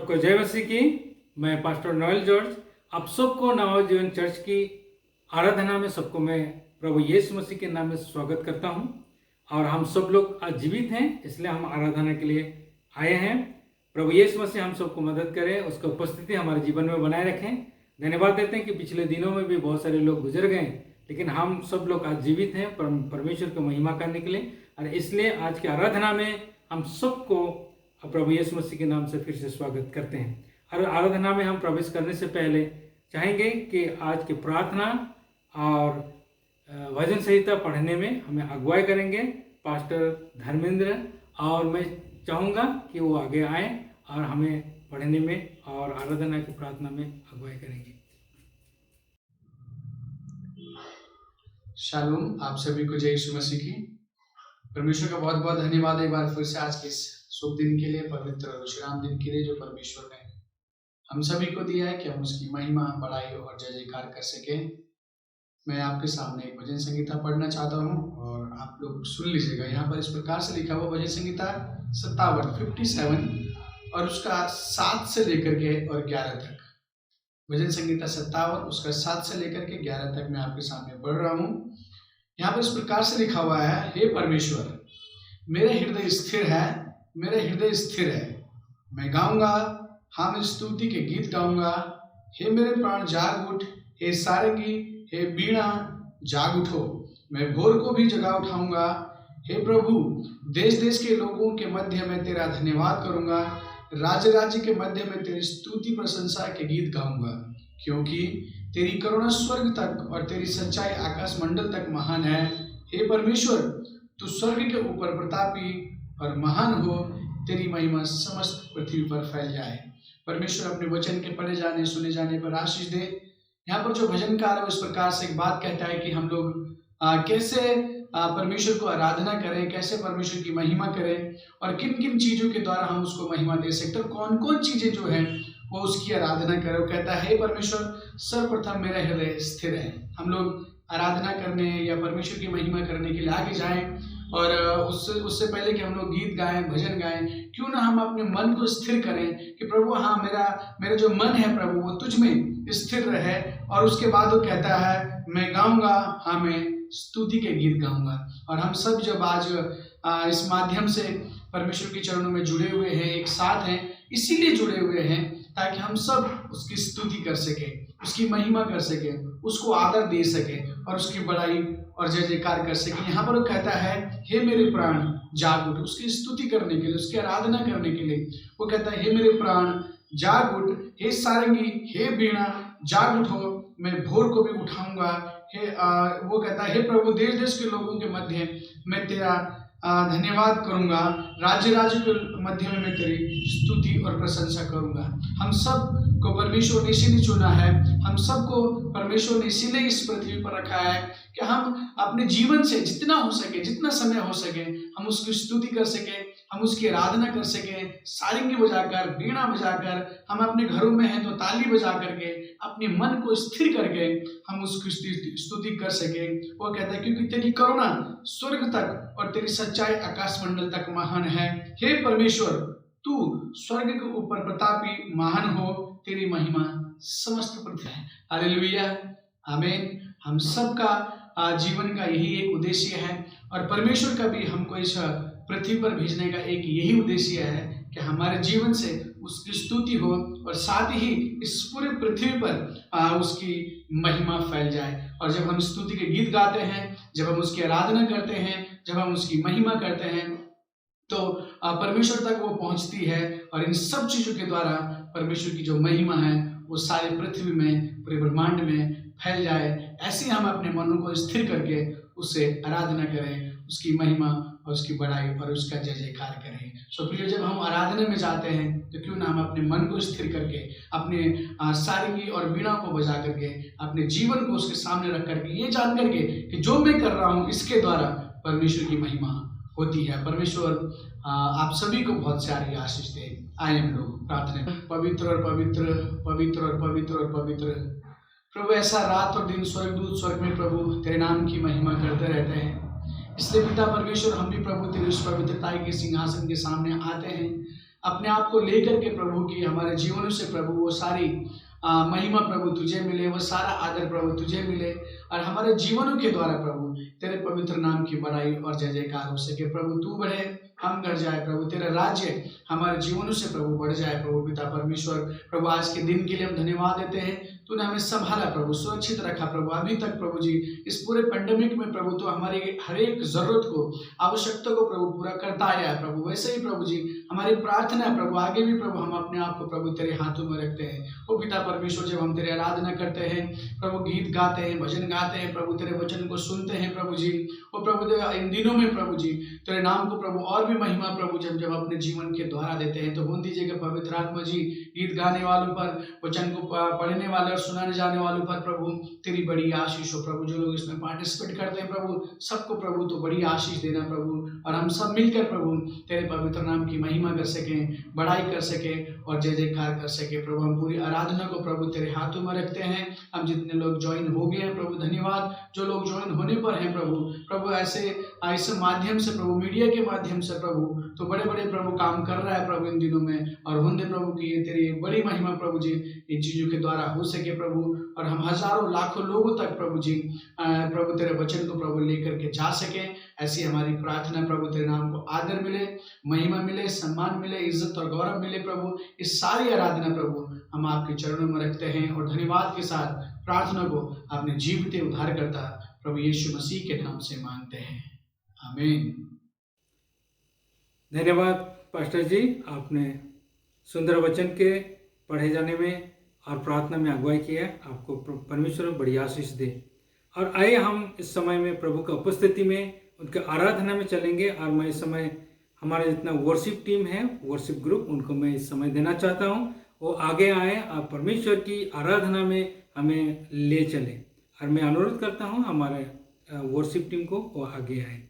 सबको जय मसीह की। मैं पास्टर नोएल जॉर्ज आप सबको नवा जीवन चर्च की आराधना में सबको मैं प्रभु यीशु मसीह के नाम में स्वागत करता हूं। और हम सब लोग आज जीवित हैं, इसलिए हम आराधना के लिए आए हैं। प्रभु यीशु मसीह हम सबको मदद करें, उसका उपस्थिति हमारे जीवन में बनाए रखें। धन्यवाद देते हैं कि पिछले दिनों में भी बहुत सारे लोग गुजर गए, लेकिन हम सब लोग आज जीवित हैं परमेश्वर की महिमा करने के लिए। और इसलिए आज की आराधना में हम सबको प्रभु यीशु मसीह के नाम से फिर से स्वागत करते हैं। और आराधना में हम प्रवेश करने से पहले चाहेंगे कि आज की प्रार्थना और भजन संहिता पढ़ने में हमें अगुवाई करेंगे पास्टर धर्मेंद्र, और मैं चाहूँगा कि वो आगे आए और हमें पढ़ने में और आराधना की प्रार्थना में अगुवाई करेंगे। शालोम, आप सभी को जय यीशु मसीह की। परमेश्वर का बहुत बहुत धन्यवाद एक बार फिर से आज के इस शुभ दिन के लिए, पवित्र और विश्राम दिन के लिए जो परमेश्वर ने हम सभी को दिया है कि हम उसकी महिमा, बड़ाई और जय जयकार कर सकें। मैं आपके सामने एक भजन संहिता पढ़ना चाहता हूँ और आप लोग सुन लीजिएगा। यहाँ पर इस प्रकार से लिखा हुआ भजन संहिता 57 और उसका 7 से लेकर के और 11 तक। भजन संहिता 57 उसका 7 से लेकर के 11 तक मैं आपके सामने पढ़ रहा हूँ। यहाँ पर इस प्रकार से लिखा हुआ है, हे परमेश्वर मेरे हृदय स्थिर है, मेरे हृदय स्थिर है, मैं गाऊंगा, हाँ मैं स्तुति के गीत गाऊंगा। हे मेरे प्राण जाग उठ, हे सारंगी, हे बीणा जाग उठो, मैं भोर को भी जगा उठाऊंगा। हे प्रभु देश देश के लोगों के मध्य में तेरा धन्यवाद करूंगा, राज्य राज्य के मध्य में तेरी स्तुति प्रशंसा के गीत गाऊंगा। क्योंकि तेरी करुणा स्वर्ग तक और तेरी सच्चाई आकाश मंडल तक महान है। हे परमेश्वर तू स्वर्ग के ऊपर प्रतापी और महान हो, तेरी महिमा समस्त पृथ्वी पर फैल जाए। परमेश्वर अपने वचन के पढ़े जाने सुने जाने पर आशीष दे। यहाँ पर जो भजनकार है इस प्रकार से एक बात कहता है कि हम लोग कैसे परमेश्वर को आराधना करें, कैसे परमेश्वर की महिमा करें और किन किन चीजों के द्वारा हम उसको महिमा दे सकते हैं, कौन कौन चीजें जो है वो उसकी आराधना करें। वो कहता है, हे परमेश्वर सर्वप्रथम मेरा हृदय स्थिर है। हम लोग आराधना करने या परमेश्वर की महिमा करने के लिए आगे जाएं और उससे पहले कि हम लोग गीत गाएं, भजन गाएं, क्यों ना हम अपने मन को स्थिर करें कि प्रभु हाँ मेरा जो मन है प्रभु वो तुझ में स्थिर रहे। और उसके बाद वो कहता है, मैं गाऊंगा, हाँ मैं स्तुति के गीत गाऊंगा। और हम सब जब आज इस माध्यम से परमेश्वर के चरणों में जुड़े हुए हैं, एक साथ हैं, इसीलिए जुड़े हुए हैं ताकि हम सब उसकी स्तुति कर सके, उसकी महिमा कर सके, उसको आदर दे सके और उसकी बड़ाई और जय जयकार कर सके। यहाँ पर वो कहता है, हे मेरे प्राण जाग उठ, उसकी स्तुति करने के लिए, उसकी आराधना करने के लिए। वो कहता है, हे मेरे प्राण जाग उठ, हे सारंगी, हे बीणा जाग उठो, मैं भोर को भी उठाऊंगा। वो कहता है, हे प्रभु देश देश के लोगों के मध्य मैं तेरा धन्यवाद करूंगा, राज्य राज्य के मध्य में मैं तेरी स्तुति और प्रशंसा करूंगा। हम सब को परमेश्वर ने इसीलिए चुना है, हम सबको परमेश्वर ने इसीलिए इस पृथ्वी पर रखा है कि हम अपने जीवन से जितना हो सके, जितना समय हो सके, हम उसकी स्तुति कर सके, हम उसकी आराधना कर सके, सारंगी बजाकर, बीणा बजाकर। हम अपने घरों में हैं तो ताली बजा करके, अपने मन को स्थिर करके हम उसकी स्तुति कर सके। वो कहता है, क्योंकि तेरी करुणा स्वर्ग तक और तेरी सच्चाई आकाश मंडल तक महान है। हे परमेश्वर तू स्वर्ग के ऊपर प्रतापी महान हो, तेरी महिमा समस्त पृथ्वी है। हालेलुया, आमीन। हम सबका जीवन का यही एक उद्देश्य है और परमेश्वर का भी हमको इस पृथ्वी पर भेजने का एक यही उद्देश्य है कि हमारे जीवन से उसकी स्तुति हो और साथ ही इस पूरे पृथ्वी पर उसकी महिमा फैल जाए। और जब हम स्तुति के गीत गाते हैं, जब हम उसकी आराधना करते हैं, जब हम उसकी महिमा करते हैं, तो परमेश्वर तक वो पहुंचती है और इन सब चीजों के द्वारा परमेश्वर की जो महिमा है वो सारे पृथ्वी में, पूरे ब्रह्मांड में फैल जाए। ऐसे हम अपने मनों को स्थिर करके उससे आराधना करें, उसकी महिमा और उसकी बड़ाई और उसका जय जयकार करें। सो प्रिय, जब हम आराधना में जाते हैं तो क्यों ना हम अपने मन को स्थिर करके, अपने सारंगी और बीणा को बजा करके, अपने जीवन को उसके सामने रख करके, ये जान करके कि जो मैं कर रहा हूँ इसके द्वारा परमेश्वर की महिमा होती है। परमेश्वर आप सभी को बहुत सारी आशीष दे। आए हम लोग प्रार्थना। पवित्र और पवित्र, पवित्र और पवित्र और पवित्र प्रभु, ऐसा रात और दिन स्वर्गदूत स्वर्ग में प्रभु तेरे नाम की महिमा करते रहते हैं। इसलिए पिता परमेश्वर हम भी प्रभु तेरी उस पवित्रता के सिंहासन के सामने आते हैं। अपने आप को लेकर के प्रभु की हमारे जीवनों से प्रभु वो सारी महिमा प्रभु तुझे मिले, वो सारा आदर प्रभु तुझे मिले और हमारे जीवनों के द्वारा प्रभु तेरे पवित्र नाम की बड़ाई और जय जयकार हो सके। प्रभु तू बढ़े, हम बढ़ जाए प्रभु, तेरा राज्य हमारे जीवनों से प्रभु बढ़ जाए प्रभु पिता परमेश्वर। प्रभु आज के दिन के लिए हम धन्यवाद देते हैं, तूने हमें संभाला प्रभु, सुरक्षित रखा प्रभु अभी तक प्रभु जी। इस पूरे पेंडेमिक में प्रभु तो हमारी हर एक जरूरत को, आवश्यकता को प्रभु पूरा करता आया है प्रभु। वैसे ही प्रभु जी हमारी प्रार्थना है प्रभु, आगे भी प्रभु हम अपने आप को प्रभु तेरे हाथों में रखते हैं। ओ पिता परमेश्वर, जब हम तेरे आराधना करते हैं प्रभु, गीत गाते हैं, भजन गाते हैं प्रभु, तेरे वचन को सुनते हैं प्रभु जी, और प्रभु इन दिनों में प्रभु जी तेरे नाम को प्रभु और भी महिमा प्रभु जब अपने जीवन के द्वारा देते हैं तो होने दीजिएगा पवित्र आत्मा जी, गीत गाने वालों पर, वचन को पढ़ने वाले और सुनाने जाने वालों पर प्रभु तेरी बड़ी आशीष हो प्रभु। जो लोग इसमें पार्टिसिपेट करते हैं प्रभु, सबको प्रभु तो बड़ी आशीष देना प्रभु, और हम सब मिलकर प्रभु तेरे पवित्र नाम की महिमा कर सकें, बड़ाई कर सकें और जय जयकार कर सके प्रभु। हम पूरी आराधना को प्रभु तेरे हाथों में रखते हैं। हम जितने लोग ज्वाइन हो गए हैं प्रभु धन्यवाद, जो लोग ज्वाइन होने पर हैं प्रभु ऐसे माध्यम से प्रभु, मीडिया के माध्यम से प्रभु तो बड़े बड़े प्रभु काम कर रहा है प्रभु इन दिनों में, और होंदे प्रभु की ये तेरी बड़ी महिमा प्रभु जी इन चीजों के द्वारा हो सके प्रभु, और हम हजारों लाखों लोगों तक प्रभु जी प्रभु तेरे वचन को प्रभु लेकर के जा सके। ऐसी हमारी प्रार्थना प्रभु, तेरे नाम को आदर मिले, महिमा मिले, सम्मान मिले, इज्जत और गौरव मिले प्रभु। इस सारी आराधना प्रभु हम आपके चरणों में रखते हैं और धन्यवाद के साथ प्रार्थना को अपने जीवते उद्धार करता प्रभु यीशु मसीह के नाम से मांगते हैं, आमीन। धन्यवाद पास्टर जी, आपने सुंदर वचन के पढ़े जाने में और प्रार्थना में अगुवाई किया। आपको परमेश्वर बड़ी आशीष दे। और आइए हम इस समय में प्रभु की उपस्थिति में उनके आराधना में चलेंगे। और मैं इस समय हमारे जितना वर्शिप टीम है, वर्शिप ग्रुप, उनको मैं इस समय देना चाहता हूँ, वो आगे आए और परमेश्वर की आराधना में हमें ले चले। और मैं अनुरोध करता हूँ हमारे वर्शिप टीम को वो आगे आए।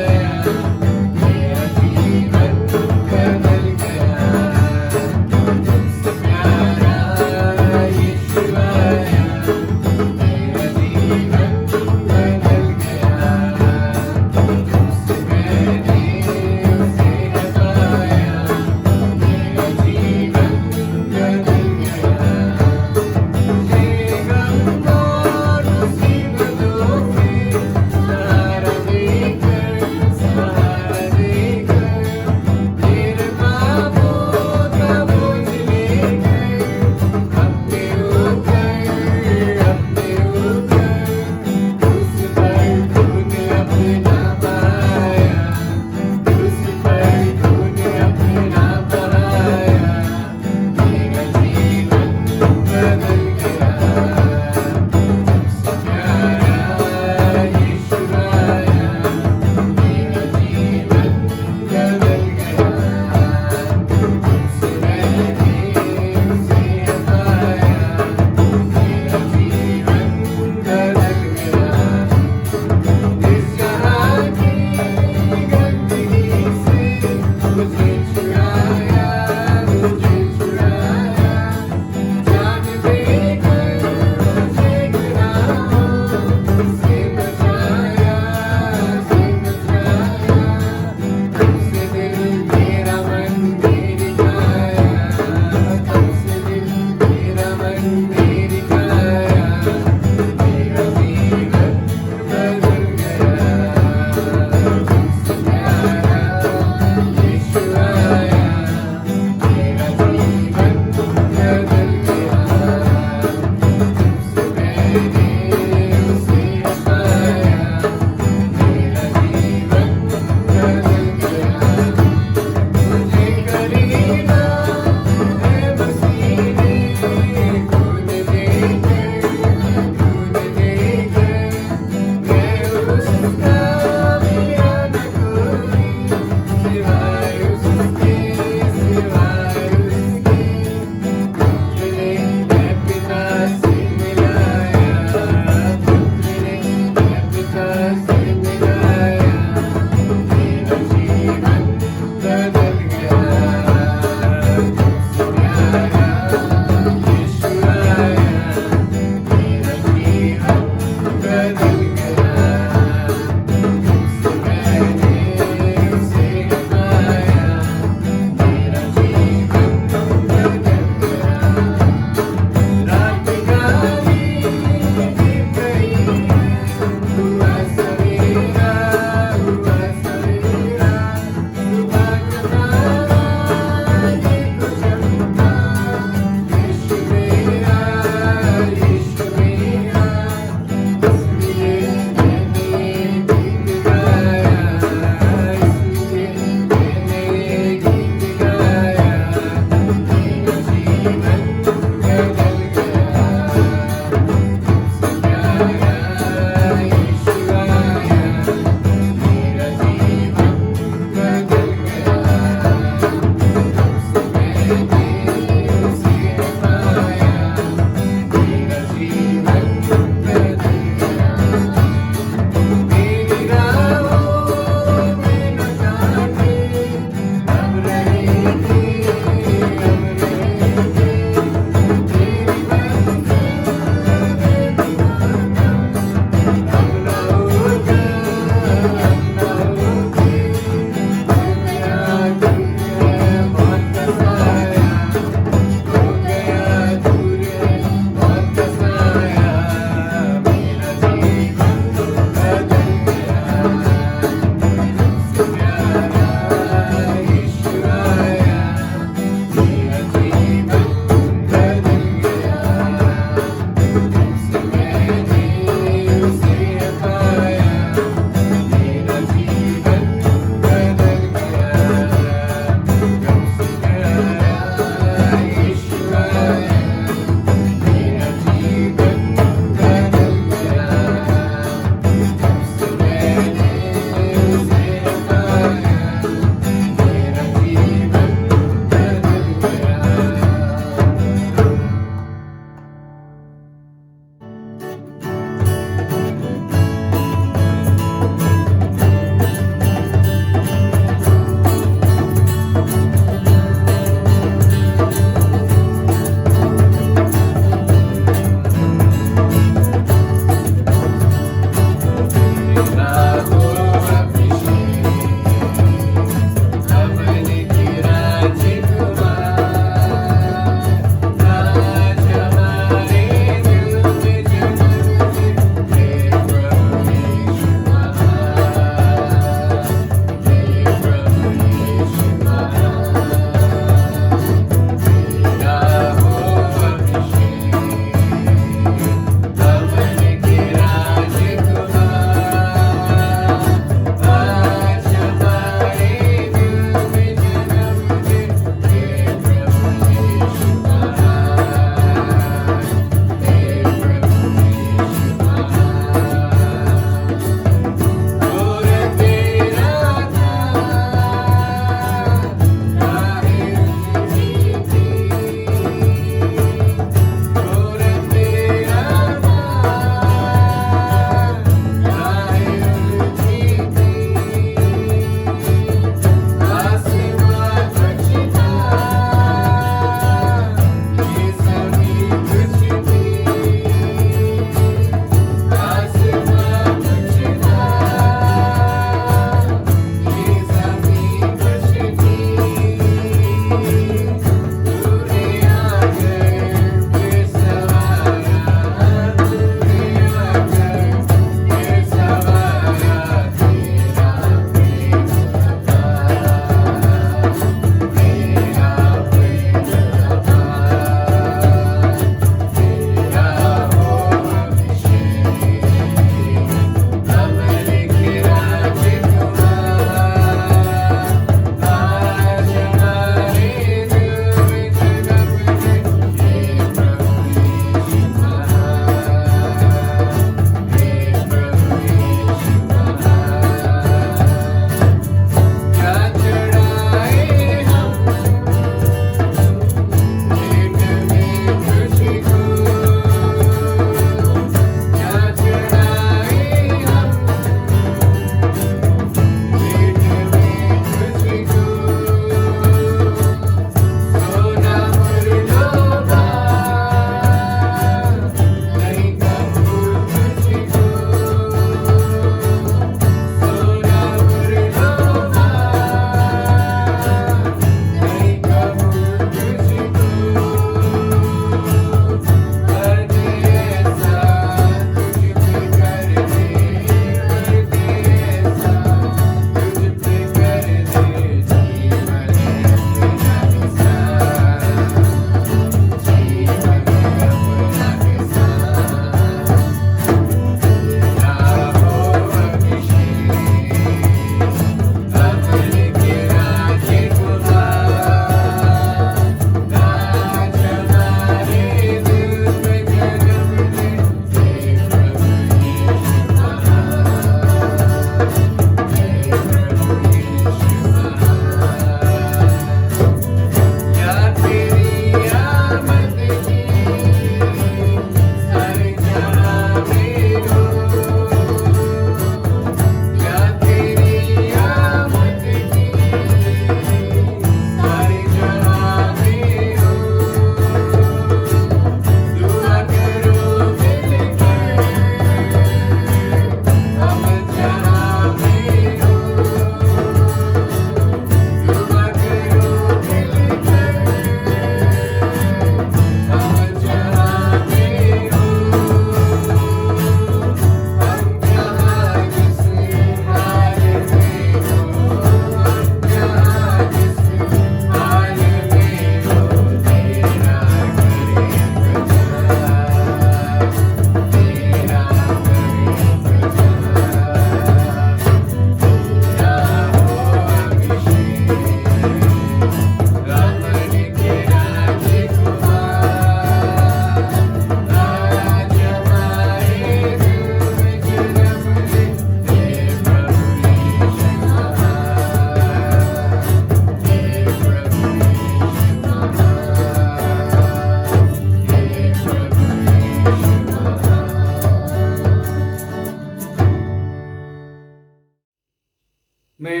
मैं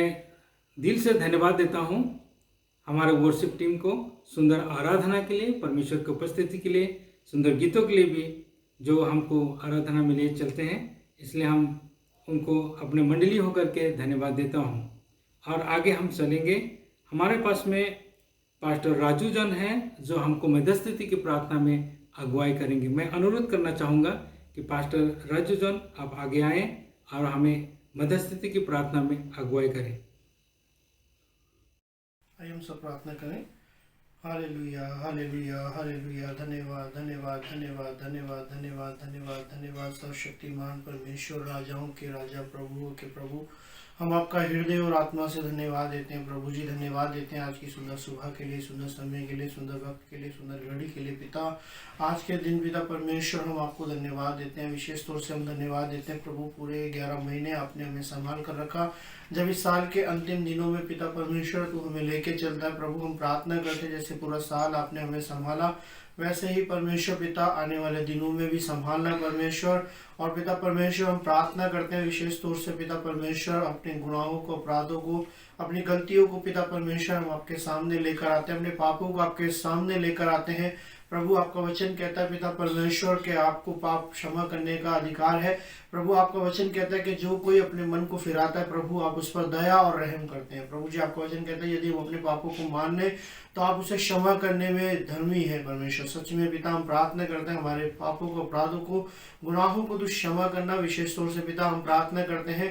दिल से धन्यवाद देता हूँ हमारे वर्शिप टीम को सुंदर आराधना के लिए, परमेश्वर की उपस्थिति के लिए, सुंदर गीतों के लिए भी जो हमको आराधना में ले चलते हैं। इसलिए हम उनको अपने मंडली होकर के धन्यवाद देता हूँ। और आगे हम चलेंगे। हमारे पास में पास्टर राजू जन हैं जो हमको मध्यस्थिति की प्रार्थना में अगुवाई करेंगे। मैं अनुरोध करना चाहूँगा कि पास्टर राजू जन आप आगे आएँ और हमें मध्यस्थिति की प्रार्थना में अगुवाई करें। आइए हम सब प्रार्थना करें। Hallelujah, hallelujah, hallelujah. धन्यवाद, धन्यवाद, धन्यवाद, धन्यवाद, धन्यवाद, धन्यवाद, धन्यवाद। सर्वशक्तिमान परमेश्वर, राजाओं के राजा, प्रभुओं के प्रभु, हम आपका हृदय और आत्मा से धन्यवाद देते हैं प्रभु जी। धन्यवाद देते हैं आज की सुंदर सुबह के लिए, सुंदर समय के लिए, सुंदर वक्त के लिए, सुंदर घड़ी के लिए पिता। आज के दिन पिता परमेश्वर हम आपको धन्यवाद देते हैं। विशेष तौर से हम धन्यवाद देते हैं प्रभु, पूरे 11 महीने आपने हमें संभाल कर रखा। जब इस साल के अंतिम दिनों में पिता परमेश्वर तू हमें लेके चलता है प्रभु, हम प्रार्थना करते हैं जैसे पूरा साल आपने हमें संभाला, वैसे ही परमेश्वर पिता आने वाले दिनों में भी संभालना परमेश्वर। और पिता परमेश्वर हम प्रार्थना करते हैं विशेष तौर से पिता परमेश्वर, अपने गुनाहों को, अपराधों को, अपनी गलतियों को पिता परमेश्वर हम आपके सामने लेकर आते हैं, अपने पापों को आपके सामने लेकर आते हैं प्रभु। आपका वचन कहता है पिता परमेश्वर के आपको पाप क्षमा करने का अधिकार है प्रभु। आपका वचन कहता है कि जो कोई अपने मन को फिराता है प्रभु, आप उस पर दया और रहम करते हैं प्रभु जी। आपका वचन कहता है यदि हम अपने पापों को मान लें तो आप उसे क्षमा करने में धर्मी है परमेश्वर। सच में पिता हम प्रार्थना करते हैं हमारे पापों को, अपराधों को, गुनाहों को तो क्षमा करना। विशेष तौर से पिता हम प्रार्थना करते हैं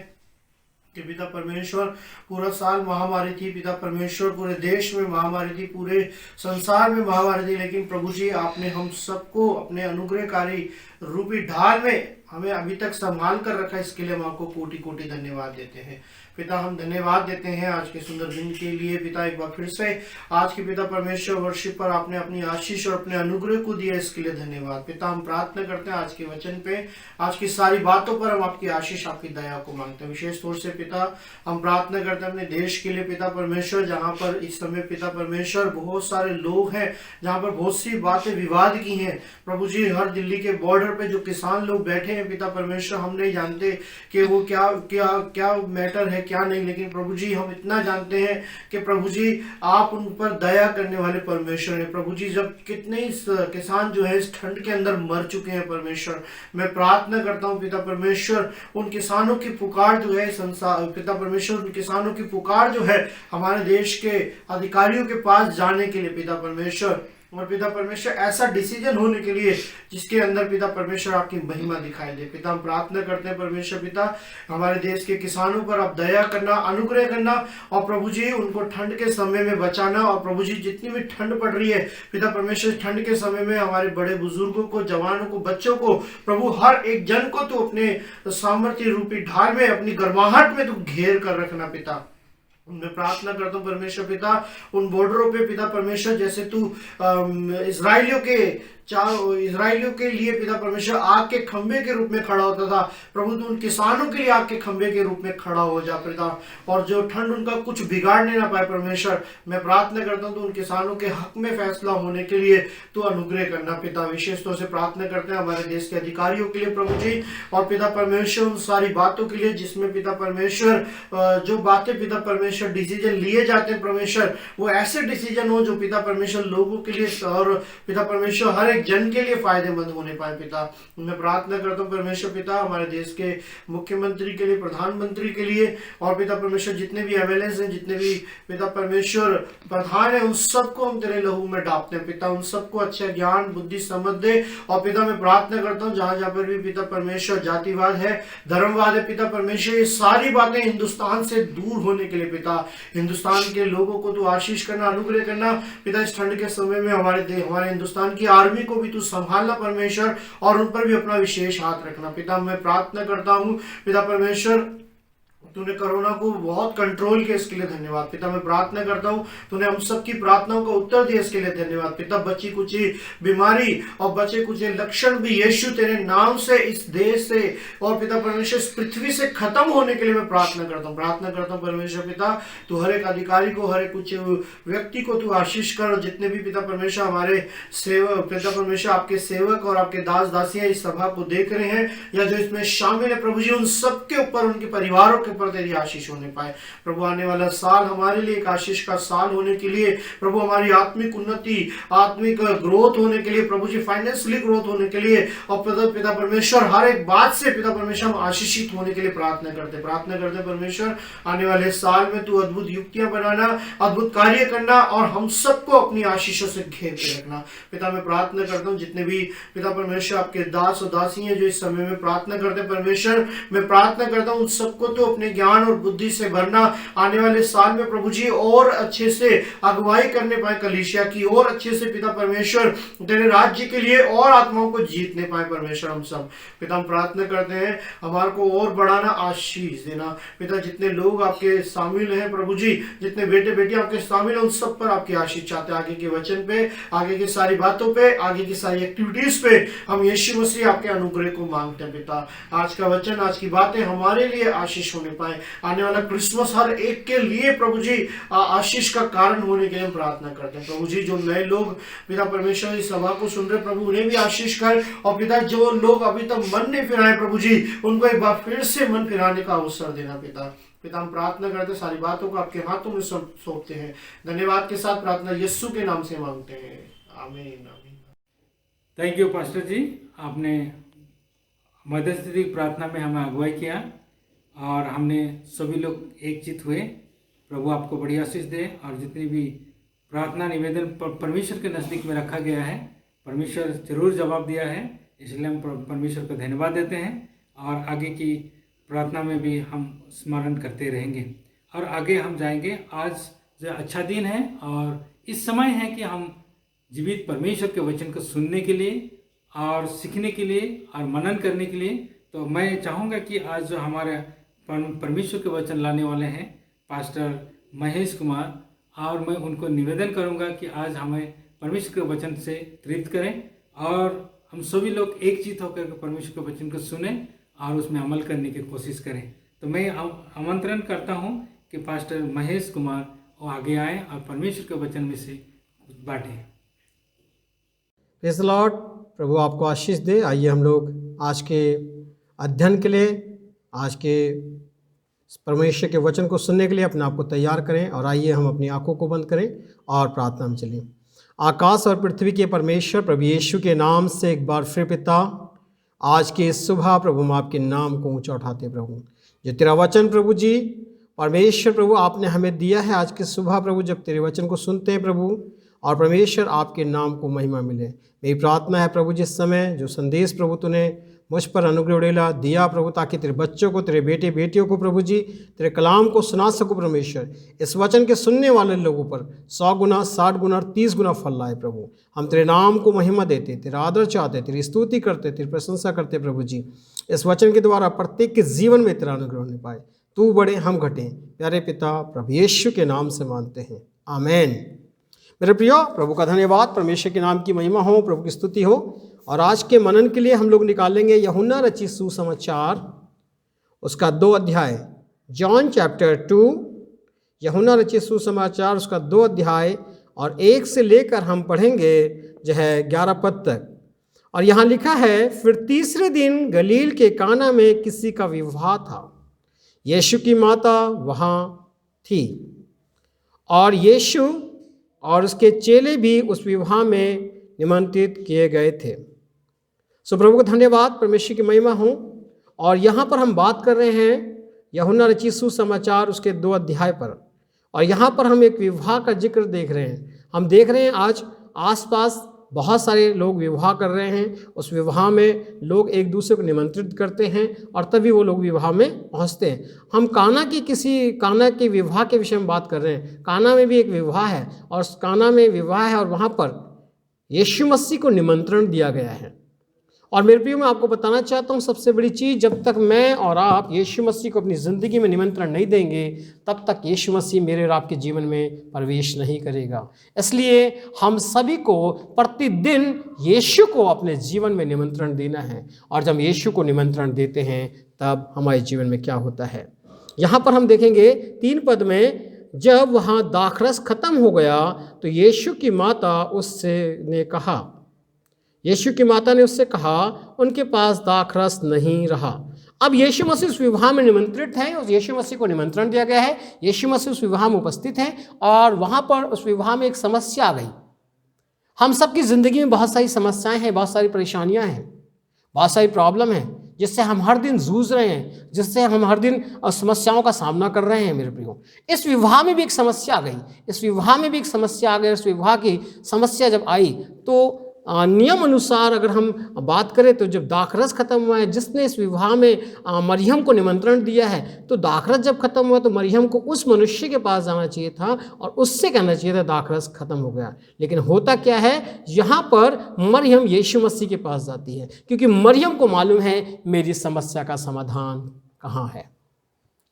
कि पिता परमेश्वर पूरा साल महामारी थी पिता परमेश्वर, पूरे देश में महामारी थी, पूरे संसार में महामारी थी, लेकिन प्रभु जी आपने हम सबको अपने अनुग्रहकारी रूपी ढाल में हमें अभी तक संभाल कर रखा। इसके लिए हम आपको कोटि कोटि धन्यवाद देते हैं पिता। हम धन्यवाद देते हैं आज के सुंदर दिन के लिए पिता। एक बार फिर से आज के पिता परमेश्वर वर्षिप पर आपने अपनी आशीष और अपने अनुग्रह को दिया, इसके लिए धन्यवाद पिता। हम प्रार्थना करते हैं आज के वचन पे, आज की सारी बातों पर हम आपकी आशीष, आपकी दया को मांगते हैं। विशेष तौर से पिता हम प्रार्थना करते हैं अपने देश के लिए पिता परमेश्वर, जहाँ पर इस समय पिता परमेश्वर बहुत सारे लोग हैं, जहाँ पर बहुत सी बातें विवाद की हैं प्रभु जी। हर दिल्ली के बॉर्डर पे जो किसान लोग बैठे हैं पिता परमेश्वर, हम नहीं जानते कि वो क्या क्या क्या मैटर है क्या नहीं, लेकिन प्रभु जी हम इतना जानते हैं कि प्रभु जी आप उन पर दया करने वाले परमेश्वर हैं प्रभु जी। जब कितने किसान जो है इस ठंड के अंदर मर चुके हैं परमेश्वर, मैं प्रार्थना करता हूँ पिता परमेश्वर उन किसानों की पुकार जो है संसार पिता परमेश्वर, उन किसानों की पुकार जो है हमारे देश के अधिकारियों के पास जाने के लिए पिता परमेश्वर, और पिता परमेश्वर ऐसा डिसीजन होने के लिए जिसके अंदर पिता परमेश्वर आपकी महिमा दिखाई दे पिता। हम प्रार्थना करते हैं परमेश्वर पिता हमारे देश के किसानों पर आप दया करना, अनुग्रह करना, और प्रभु जी उनको ठंड के समय में बचाना। और प्रभु जी जितनी भी ठंड पड़ रही है पिता परमेश्वर, ठंड के समय में हमारे बड़े बुजुर्गों को, जवानों को, बच्चों को प्रभु हर एक जन को तो अपने सामर्थ्य रूपी ढाल में, अपनी गर्माहट में तो घेर कर रखना पिता। मैं प्रार्थना करता हूँ परमेश्वर पिता उन बॉर्डरों पे पिता परमेश्वर, जैसे तू इजराइलियों के लिए पिता परमेश्वर आग के खंबे के रूप में खड़ा होता था प्रभु, तू उन किसानों के लिए आग के खंबे के रूप में खड़ा हो जा पिता, और जो ठंड उनका कुछ बिगाड़ने ना पाए परमेश्वर। मैं प्रार्थना करता हूँ तो उन किसानों के हक में फैसला होने के लिए तू अनुग्रह करना पिता। विशेष तौर से प्रार्थना करते हैं हमारे देश के अधिकारियों के लिए प्रभु जी, और पिता परमेश्वर उन सारी बातों के लिए जिसमें पिता परमेश्वर जो बातें पिता परमेश्वर डिसीजन लिए जाते हैं परमेश्वर, वो ऐसे डिसीजन हो जो पिता परमेश्वर लोगों के लिए और पिता परमेश्वर हर जन के लिए फायदेमंद होने पाए पिता। मैं प्रार्थना करता हूँ परमेश्वर पिता हमारे देश के मुख्यमंत्री के लिए, प्रधानमंत्री के लिए, और पिता परमेश्वर जितने भी एमएलएस हैं, जितने भी पिता परमेश्वर प्रधान है, उन सबको हम तेरे लहू में डालते हैं पिता। उन सबको अच्छा ज्ञान बुद्धि समझ दे। और पिता मैं प्रार्थना करता हूँ जहां जहां पर भी पिता परमेश्वर जातिवाद है, धर्मवाद है पिता परमेश्वर, ये सारी बातें हिंदुस्तान से दूर होने के लिए पिता, हिंदुस्तान के लोगों को तू आशीष करना, अनुग्रह करना पिता। इस ठंड के समय में हमारे हिंदुस्तान की आर्मी को भी तू संभालना परमेश्वर, और उन पर भी अपना विशेष हाथ रखना पिता। मैं प्रार्थना करता हूँ पिता परमेश्वर तूने कोरोना को बहुत कंट्रोल किया, इसके लिए धन्यवाद पिता। मैं प्रार्थना करता हूँ तूने हम सबकी प्रार्थनाओं का उत्तर दिया, इसके लिए धन्यवाद पिता। बची कुची बीमारी और बचे कुछ लक्षण भी यीशु तेरे नाम से इस देश से और पिता परमेश्वर इस पृथ्वी से खत्म होने के लिए मैं प्रार्थना करता हूँ परमेश्वर पिता। तू हर एक अधिकारी को, हर एक कुछ व्यक्ति को तू आशीष कर, और जितने भी पिता परमेश्वर हमारे सेवक पिता परमेश्वर आपके सेवक और आपके दास दासियां इस सभा को देख रहे हैं या जो इसमें शामिल है प्रभु जी, उन सबके ऊपर, उनके परिवारों के ऊपर तेरी आशीष होने पाए। प्रभु आने वाला साल हमारे लिए एक आशीष का साल होने के लिए, प्रभु हमारी आत्मिक उन्नति, आत्मिक ग्रोथ होने के लिए, प्रभु जी फाइनेंशियली ग्रोथ होने के लिए, और पिता परमेश्वर हर एक बात से पिता परमेश्वर हम आशीषित होने के लिए प्रार्थना करते परमेश्वर। आने वाले साल में तू अद्भुत युक्तियां बनाना, अद्भुत कार्य करना और हम सबको अपनी आशीषों से घेर के रखना। पिता मैं प्रार्थना करता हूँ जितने भी पिता परमेश्वर आपके दास और दासी हैं जो इस समय में प्रार्थना करते परमेश्वर, मैं प्रार्थना करता हूँ उन सबको तो अपने ज्ञान और बुद्धि से भरना। आने वाले साल में प्रभु जी और अच्छे से अगुवाई करने पाए कलीसिया की, और अच्छे से पिता परमेश्वर तेरे राज्य के लिए और आत्माओं को जीतने पाए परमेश्वर। हम सब पिता हम प्रार्थना करते हैं हमारे को और बढ़ाना, आशीष देना पिता। जितने लोग आपके शामिल हैं प्रभु जी, जितने बेटे बेटी आपके शामिल हैं, उन सब पर आपकी आशीष चाहते हैं। आगे के वचन पे, आगे की सारी बातों पे, आगे की सारी एक्टिविटीज पे हम यीशु मसीह आपके अनुग्रह को मांगते हैं पिता। आज का वचन, आज की बातें हमारे लिए आशीष होने पाए। आने वाला क्रिसमस हर एक के लिए प्रभु जी आशीष का कारण होने के लिए हम प्रार्थना करते हैं प्रभु जी। जो नए लोग पिता परमेश्वर इस सभा को सुन रहे प्रभु, उन्हें भी आशीष कर, और पिता जो लोग अभी तक मन नहीं फिराए प्रभु जी, उनको एक बार फिर से मन फिराने का अवसर देना पिता। हम प्रार्थना करते, सारी बातों को आपके हाथों में सौंपते हैं। धन्यवाद के साथ प्रार्थना यीशु के नाम से मांगते हैं, आमीन आमीन। थैंक यू पास्टर जी, आपने मध्यस्थता प्रार्थना में हमें अगुवाई किया और हमने सभी लोग एकचित हुए। प्रभु आपको बड़ी आशीष दे, और जितनी भी प्रार्थना निवेदन परमेश्वर के नज़दीक में रखा गया है, परमेश्वर जरूर जवाब दिया है, इसलिए हम परमेश्वर को धन्यवाद देते हैं। और आगे की प्रार्थना में भी हम स्मरण करते रहेंगे और आगे हम जाएंगे। आज जो अच्छा दिन है और इस समय है कि हम जीवित परमेश्वर के वचन को सुनने के लिए और सीखने के लिए और मनन करने के लिए। तो मैं चाहूँगा कि आज जो हमारे परमेश्वर के वचन लाने वाले हैं पास्टर महेश कुमार, और मैं उनको निवेदन करूँगा कि आज हमें परमेश्वर के वचन से तृप्त करें और हम सभी लोग एकचित होकर के परमेश्वर के वचन को सुने और उसमें अमल करने की कोशिश करें। तो मैं आमंत्रण करता हूँ कि पास्टर महेश कुमार वो आगे आए और परमेश्वर के वचन में से बांटें। Praise the lord. प्रभु आपको आशीष दे। आइए हम लोग आज के अध्ययन के लिए, आज के परमेश्वर के वचन को सुनने के लिए अपने आप को तैयार करें, और आइए हम अपनी आंखों को बंद करें और प्रार्थना में चलें। आकाश और पृथ्वी के परमेश्वर प्रभु यीशु के नाम से एक बार फिर पिता, आज के सुबह प्रभु हम आपके नाम को ऊंचा उठाते प्रभु। जो तेरा वचन प्रभु जी परमेश्वर प्रभु आपने हमें दिया है आज के सुबह प्रभु, जब तेरे वचन को सुनते हैं प्रभु, और परमेश्वर आपके नाम को महिमा मिले। मेरी प्रार्थना है प्रभु जिस समय जो संदेश प्रभु तूने मुझ पर अनुग्रह उड़ेला दिया प्रभु, ताकि तेरे बच्चों को, तेरे बेटे बेटियों को प्रभु जी तेरे कलाम को सुना सकूं परमेश्वर। इस वचन के सुनने वाले लोगों पर 100 गुना, 60 गुना, 30 गुना फल लाए प्रभु। हम तेरे नाम को महिमा देते, तेरा आदर चाहते, तेरी स्तुति करते, तेरी प्रशंसा करते प्रभु जी। इस वचन के द्वारा प्रत्येक के जीवन में तेरा अनुग्रह होने पाए। तू बढ़े हम घटें, प्यारे पिता प्रभु यीशु के नाम से मांगते हैं, आमेन। मेरे प्रियो, प्रभु का धन्यवाद, परमेश्वर के नाम की महिमा हो, प्रभु की स्तुति हो। और आज के मनन के लिए हम लोग निकालेंगे यूहन्ना रचित सुसमाचार, उसका 2 अध्याय, जॉन चैप्टर 2, यूहन्ना रचित सुसमाचार उसका 2 अध्याय, और 1 से लेकर हम पढ़ेंगे जो है 11 पद तक। और यहाँ लिखा है, फिर तीसरे दिन गलील के काना में किसी का विवाह था। यीशु की माता वहाँ थी, और यीशु और उसके चेले भी उस विवाह में निमंत्रित किए गए थे। सो प्रभु को धन्यवाद, परमेश्वर की महिमा हो। और यहाँ पर हम बात कर रहे हैं यूहन्ना रचित सुसमाचार उसके 2 अध्याय पर, और यहाँ पर हम एक विवाह का जिक्र देख रहे हैं। हम देख रहे हैं आज आसपास बहुत सारे लोग विवाह कर रहे हैं। उस विवाह में लोग एक दूसरे को निमंत्रित करते हैं और तभी वो लोग विवाह में पहुंचते हैं। हम काना के विवाह के विषय में बात कर रहे हैं। काना में भी एक विवाह है, और उस काना में विवाह है, और वहाँ पर यीशु मसीह को निमंत्रण दिया गया है। और मेरे प्रियो, मैं आपको बताना चाहता हूँ, सबसे बड़ी चीज़, जब तक मैं और आप यीशु मसीह को अपनी ज़िंदगी में निमंत्रण नहीं देंगे, तब तक यीशु मसीह मेरे और आपके जीवन में प्रवेश नहीं करेगा। इसलिए हम सभी को प्रतिदिन यीशु को अपने जीवन में निमंत्रण देना है। और जब यीशु को निमंत्रण देते हैं तब हमारे जीवन में क्या होता है। यहाँ पर हम देखेंगे 3 पद में, जब वहाँ दाखरस खत्म हो गया तो यीशु की माता ने उससे कहा, उनके पास दाखरस नहीं रहा। अब यीशु मसीह उस विवाह में निमंत्रित हैं और यीशु मसीह को निमंत्रण दिया गया है। यीशु मसीह उस विवाह में उपस्थित हैं और वहाँ पर उस विवाह में एक समस्या आ गई। हम सबकी ज़िंदगी में बहुत सारी समस्याएं हैं, बहुत सारी परेशानियां हैं, बहुत सारी प्रॉब्लम हैं जिससे हम हर दिन जूझ रहे हैं, जिससे हम हर दिन समस्याओं का सामना कर रहे हैं। मेरे प्रियो, इस विवाह में भी एक समस्या आ गई। इस विवाह में भी एक समस्या आ गई। इस विवाह की समस्या जब आई तो नियम अनुसार अगर हम बात करें तो जब दाखरस खत्म हुआ है, जिसने इस विवाह में मरियम को निमंत्रण दिया है, तो दाखरस जब खत्म हुआ तो मरियम को उस मनुष्य के पास जाना चाहिए था और उससे कहना चाहिए था दाखरस खत्म हो गया। लेकिन होता क्या है, यहाँ पर मरियम यीशु मसीह के पास जाती है क्योंकि मरियम को मालूम है मेरी समस्या का समाधान कहाँ है।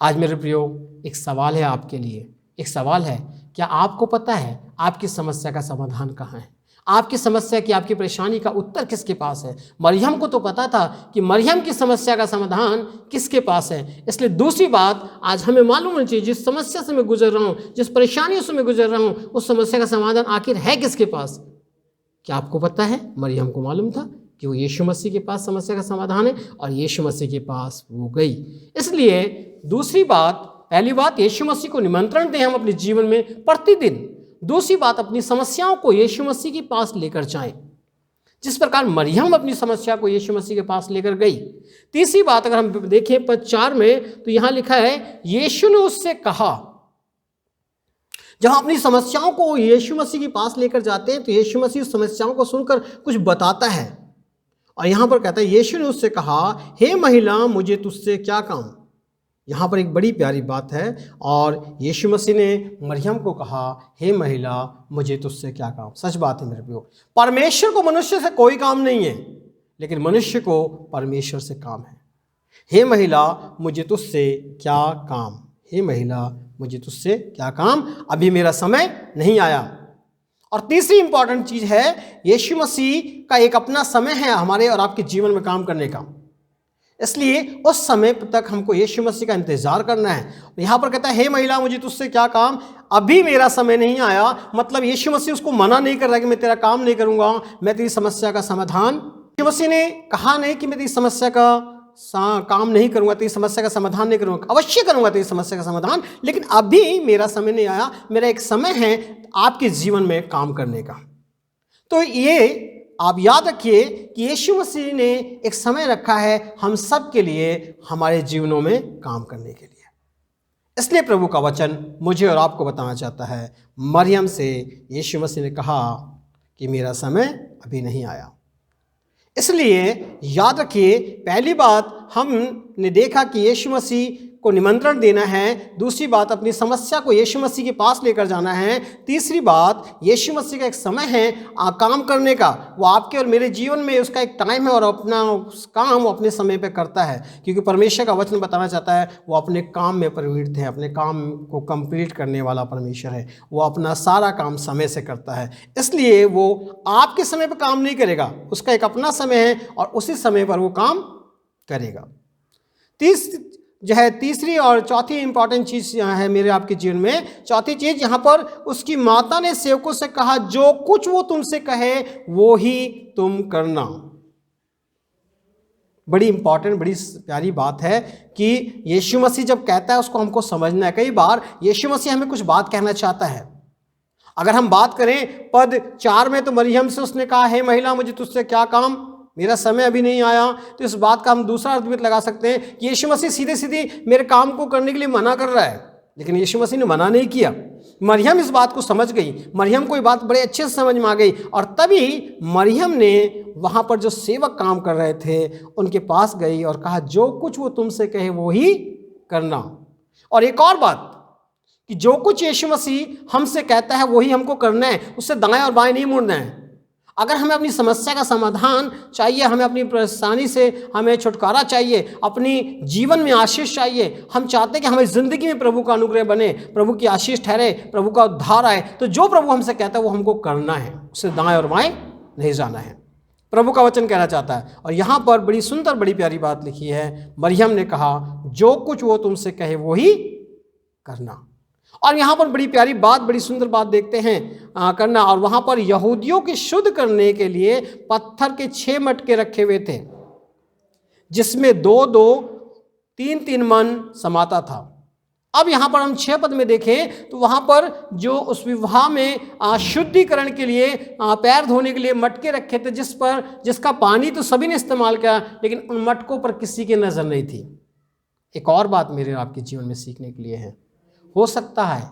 आज मेरे प्रियो, एक सवाल है आपके लिए, एक सवाल है, क्या आपको पता है आपकी समस्या का समाधान कहाँ है? आपकी समस्या की, आपकी परेशानी का उत्तर किसके पास है? मरियम को तो पता था कि मरियम की समस्या का समाधान किसके पास है। इसलिए दूसरी बात आज हमें मालूम होनी चाहिए, जिस समस्या से मैं गुजर रहा हूँ, जिस परेशानियों से मैं गुजर रहा हूँ, उस समस्या का समाधान आखिर है किसके पास? क्या आपको पता है? मरियम को मालूम था कि वो यीशु मसीह के पास समस्या का समाधान है और यीशु मसीह के पास वो गई। इसलिए दूसरी बात, पहली बात यीशु मसीह को निमंत्रण दें हम अपने जीवन में प्रतिदिन। दूसरी बात, अपनी समस्याओं को यीशु मसीह के पास लेकर जाएं, जिस प्रकार मरियम अपनी समस्या को यीशु मसीह के पास लेकर गई। तीसरी बात अगर हम देखें पद 4 में तो यहाँ लिखा है, यीशु ने उससे कहा। जब हम अपनी समस्याओं को यीशु मसीह के पास लेकर जाते हैं तो यीशु मसीह उस समस्याओं को सुनकर कुछ बताता है और यहाँ पर कहता है, यीशु ने उससे कहा, हे महिला, मुझे तुझसे क्या काम। यहाँ पर एक बड़ी प्यारी बात है और यीशु मसीह ने मरियम को कहा, हे महिला, मुझे तुझसे क्या काम। सच बात है मेरे प्रियो, परमेश्वर को मनुष्य से कोई काम नहीं है, लेकिन मनुष्य को परमेश्वर से काम है। हे महिला, मुझे तुझसे क्या काम। हे महिला, मुझे तुझसे क्या काम, अभी मेरा समय नहीं आया। और तीसरी इंपॉर्टेंट चीज़ है, यीशु मसीह का एक अपना समय है हमारे और आपके जीवन में काम करने का। इसलिए उस समय तक हमको यीशु मसीह का इंतजार करना है। यहाँ पर कहता है, हे महिला, मुझे तुझसे क्या काम, अभी मेरा समय नहीं आया। मतलब यीशु मसीह उसको मना नहीं कर रहा कि मैं तेरा काम नहीं करूँगा, मैं तेरी समस्या का समाधान। यीशु मसीह ने कहा नहीं कि मैं तेरी समस्या का काम नहीं करूँगा, तेरी समस्या का समाधान नहीं करूँगा, अवश्य करूँगा तेरी समस्या का समाधान, लेकिन अभी मेरा समय नहीं आया। मेरा एक समय है आपके जीवन में काम करने का। तो ये आप याद रखिए कि यीशु मसीह ने एक समय रखा है हम सब के लिए, हमारे जीवनों में काम करने के लिए। इसलिए प्रभु का वचन मुझे और आपको बताना चाहता है, मरियम से यीशु मसीह ने कहा कि मेरा समय अभी नहीं आया। इसलिए याद रखिए, पहली बात हमने देखा कि यीशु मसीह को निमंत्रण देना है। दूसरी बात, अपनी समस्या को यीशु मसीह के पास लेकर जाना है। तीसरी बात, यीशु मसीह का एक समय है काम करने का। वो आपके और मेरे जीवन में उसका एक टाइम है और अपना काम वो अपने समय पे करता है, क्योंकि परमेश्वर का वचन बताना चाहता है वो अपने काम में प्रवृत्त है, अपने काम को कंप्लीट करने वाला परमेश्वर है। वो अपना सारा काम समय से करता है, इसलिए वो आपके समय पर काम नहीं करेगा। उसका एक अपना समय है और उसी समय पर वो काम करेगा। तीसरी और चौथी इंपॉर्टेंट चीज़ यहाँ है मेरे आपके जीवन में। चौथी चीज़, यहाँ पर उसकी माता ने सेवकों से कहा, जो कुछ वो तुमसे कहे वो ही तुम करना। बड़ी इंपॉर्टेंट, बड़ी प्यारी बात है कि यीशु मसीह जब कहता है उसको हमको समझना है। कई बार यीशु मसीह हमें कुछ बात कहना चाहता है। अगर हम बात करें पद 4 में, तो मरियम से उसने कहा, हे महिला, मुझे तुझसे क्या काम, मेरा समय अभी नहीं आया। तो इस बात का हम दूसरा अर्थ भी लगा सकते हैं कि यीशु मसीह सीधे सीधे मेरे काम को करने के लिए मना कर रहा है, लेकिन यीशु मसीह ने मना नहीं किया। मरियम इस बात को समझ गई, मरियम को ये बात बड़े अच्छे से समझ में आ गई और तभी मरियम ने वहाँ पर जो सेवक काम कर रहे थे उनके पास गई और कहा, जो कुछ वो तुमसे कहे वो ही करना। और एक और बात कि जो कुछ यीशु मसीह हमसे कहता है वही हमको करना है, उससे दाएं और बाएं नहीं मुड़ना है। अगर हमें अपनी समस्या का समाधान चाहिए, हमें अपनी परेशानी से हमें छुटकारा चाहिए, अपनी जीवन में आशीष चाहिए, हम चाहते हैं कि हमारी ज़िंदगी में प्रभु का अनुग्रह बने, प्रभु की आशीष ठहरे, प्रभु का उद्धार आए, तो जो प्रभु हमसे कहता है वो हमको करना है, उससे दाएं और बाएं नहीं जाना है। प्रभु का वचन कहना चाहता है। और यहाँ पर बड़ी सुंदर, बड़ी प्यारी बात लिखी है, मरियम ने कहा, जो कुछ वो तुमसे कहे वो ही करना। और यहाँ पर बड़ी प्यारी बात, बड़ी सुंदर बात देखते हैं करना। और वहाँ पर यहूदियों के शुद्ध करने के लिए पत्थर के 6 मटके रखे हुए थे, जिसमें 2-2 3 मन समाता था। अब यहाँ पर हम 6 पद में देखें तो वहाँ पर जो उस विवाह में शुद्धिकरण के लिए पैर धोने के लिए मटके रखे थे, जिसका पानी तो सभी ने इस्तेमाल किया, लेकिन उन मटकों पर किसी की नज़र नहीं थी। एक और बात मेरे आपके जीवन में सीखने के लिए है, हो सकता है